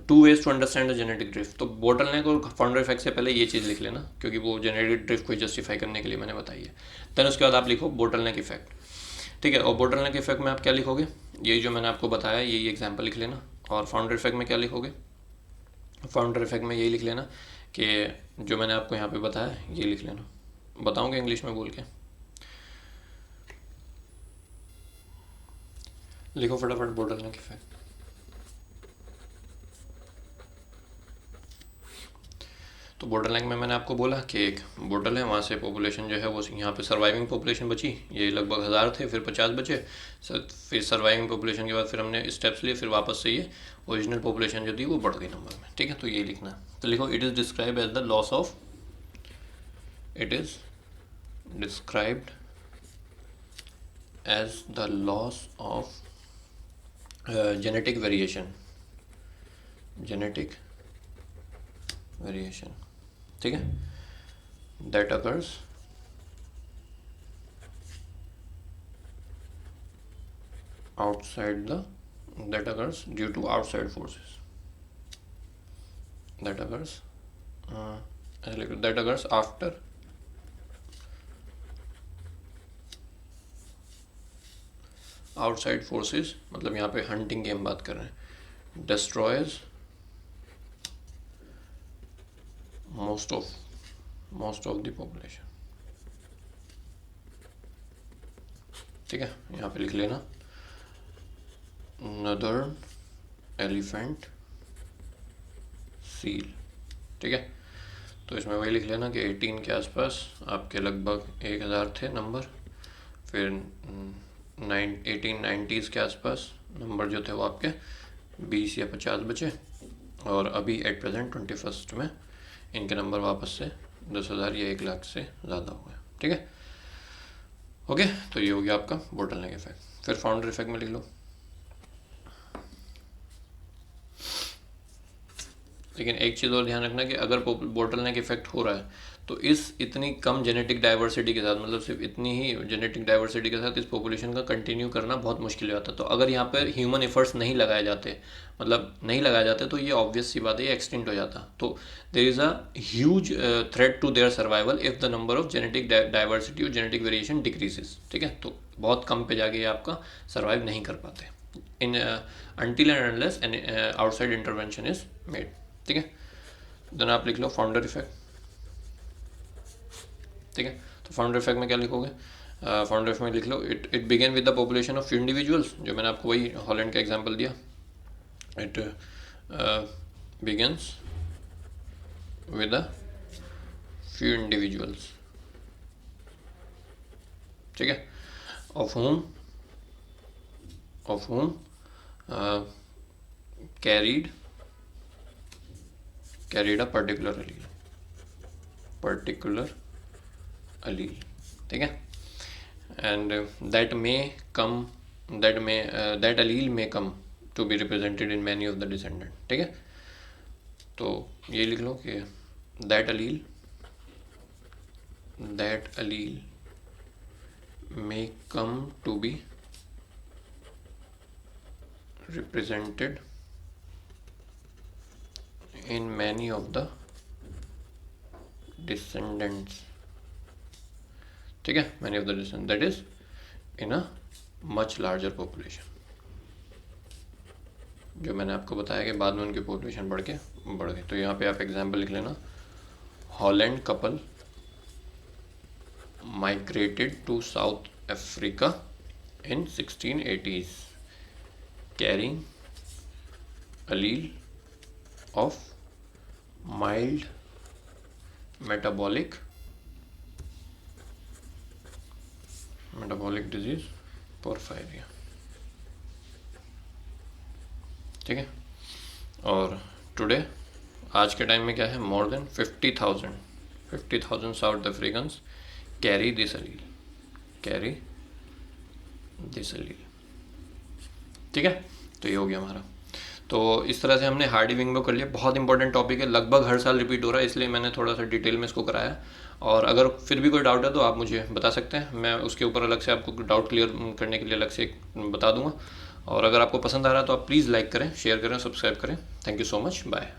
A: 2 ways to understand the genetic drift. तो बोटलनेक और फाउंडर इफेक्ट से पहले ये चीज़ लिख लेना, क्योंकि वो जेनेटिक ड्रिफ्ट को जस्टिफाई करने के लिए मैंने बताई है। देन उसके बाद आप लिखो बोटलनेक इफेक्ट। ठीक है, और बोटलनेक इफेक्ट में आप क्या लिखोगे, यही जो मैंने आपको बताया यही एग्जाम्पल लिख लेना। और फाउंडर इफेक्ट में क्या लिखोगे, फाउंडर इफेक्ट में यही लिख लेना कि जो मैंने आपको यहाँ पे बताया ये लिख लेना। बताऊँगा इंग्लिश में बोल के, लिखो फटाफट बोटलनेक इफेक्ट। तो बोटलनेक में मैंने आपको बोला कि एक बोटल है, वहाँ से पॉपुलेशन जो है वो यहाँ पे सर्वाइविंग पॉपुलेशन बची, ये लगभग 1000 थे, फिर 50 बचे, फिर सर्वाइविंग पॉपुलेशन के बाद फिर हमने स्टेप्स लिए, फिर वापस से ये ओरिजिनल पॉपुलेशन जो थी वो बढ़ गई नंबर में। ठीक है, तो ये लिखना। तो लिखो it is describe as the loss of, it is described as the loss of genetic variation, ठीक है, that occurs due to outside forces। That occurs after outside forces, मतलब यहाँ पे हंटिंग की हम बात कर रहे हैं, destroys most of the population. ठीक है, यहाँ पे लिख लेना नदर्न एलिफेंट सील। ठीक है, तो इसमें वही लिख लेना कि 18 के आसपास आपके लगभग 1000 थे नंबर, फिर 1890s के आसपास नंबर जो थे वो आपके 20 या 50 बचे, और अभी एट प्रेजेंट 21st में इनके नंबर वापस से 10,000 या 1 लाख से ज़्यादा हो गए। ठीक है, ओके, तो ये हो गया आपका बोटलनेक इफेक्ट। फिर फाउंडर इफेक्ट में लिख लो। लेकिन एक चीज़ और ध्यान रखना कि अगर बोटलनेक इफेक्ट हो रहा है तो इस इतनी कम जेनेटिक डाइवर्सिटी के साथ, मतलब सिर्फ इतनी ही जेनेटिक डाइवर्सिटी के साथ इस पॉपुलेशन का कंटिन्यू करना बहुत मुश्किल हो जाता है। तो अगर यहाँ पर ह्यूमन एफर्ट्स नहीं लगाए जाते, मतलब नहीं लगाए जाते, तो ये ऑब्वियस सी बात है, ये एक्सटिंक्ट हो जाता। तो there is a huge threat to their survival if the number of genetic diversity और जेनेटिक वेरिएशन डिक्रीजेस। ठीक है, तो बहुत कम पे जाके ये आपका सर्वाइव नहीं कर पाते in until and unless outside intervention is made. ठीक है, देन आप लिख लो फाउंडर इफेक्ट। ठीक है, तो फाउंडर इफेक्ट में क्या लिखोगे? फाउंडर इफेक्ट में लिख लो it began with the population of few individuals, जो मैंने आपको वही हॉलैंड का एग्जांपल दिया। It begins with a few individuals. ठीक है, of whom carried a particular allele। ठीक है, and that allele may come to be represented in many of the descendant। ठीक है, तो ये लिख लो कि that allele may come to be represented in many of the descendants। ठीक है, many of the descendants, that is in a much larger population। जो मैंने आपको बताया कि बाद में उनकी पॉपुलेशन बढ़ गई। तो यहाँ पे आप एग्जाम्पल लिख लेना, Holland couple migrated to South Africa in 1680s carrying allele of mild metabolic disease porphyria। ठीक है, और टुडे आज के टाइम में क्या है, more than 50,000 south Africans carry this allele। ठीक है, तो ये हो गया हमारा। तो इस तरह से हमने हार्डी विंगबक कर लिया। बहुत इंपॉर्टेंट टॉपिक है, लगभग हर साल रिपीट हो रहा है, इसलिए मैंने थोड़ा सा डिटेल में इसको कराया। और अगर फिर भी कोई डाउट है तो आप मुझे बता सकते हैं, मैं उसके ऊपर अलग से आपको डाउट क्लियर करने के लिए अलग से बता दूंगा। और अगर आपको पसंद आ रहा है तो आप प्लीज़ लाइक करें, शेयर करें, सब्सक्राइब करें। Thank you so much, bye.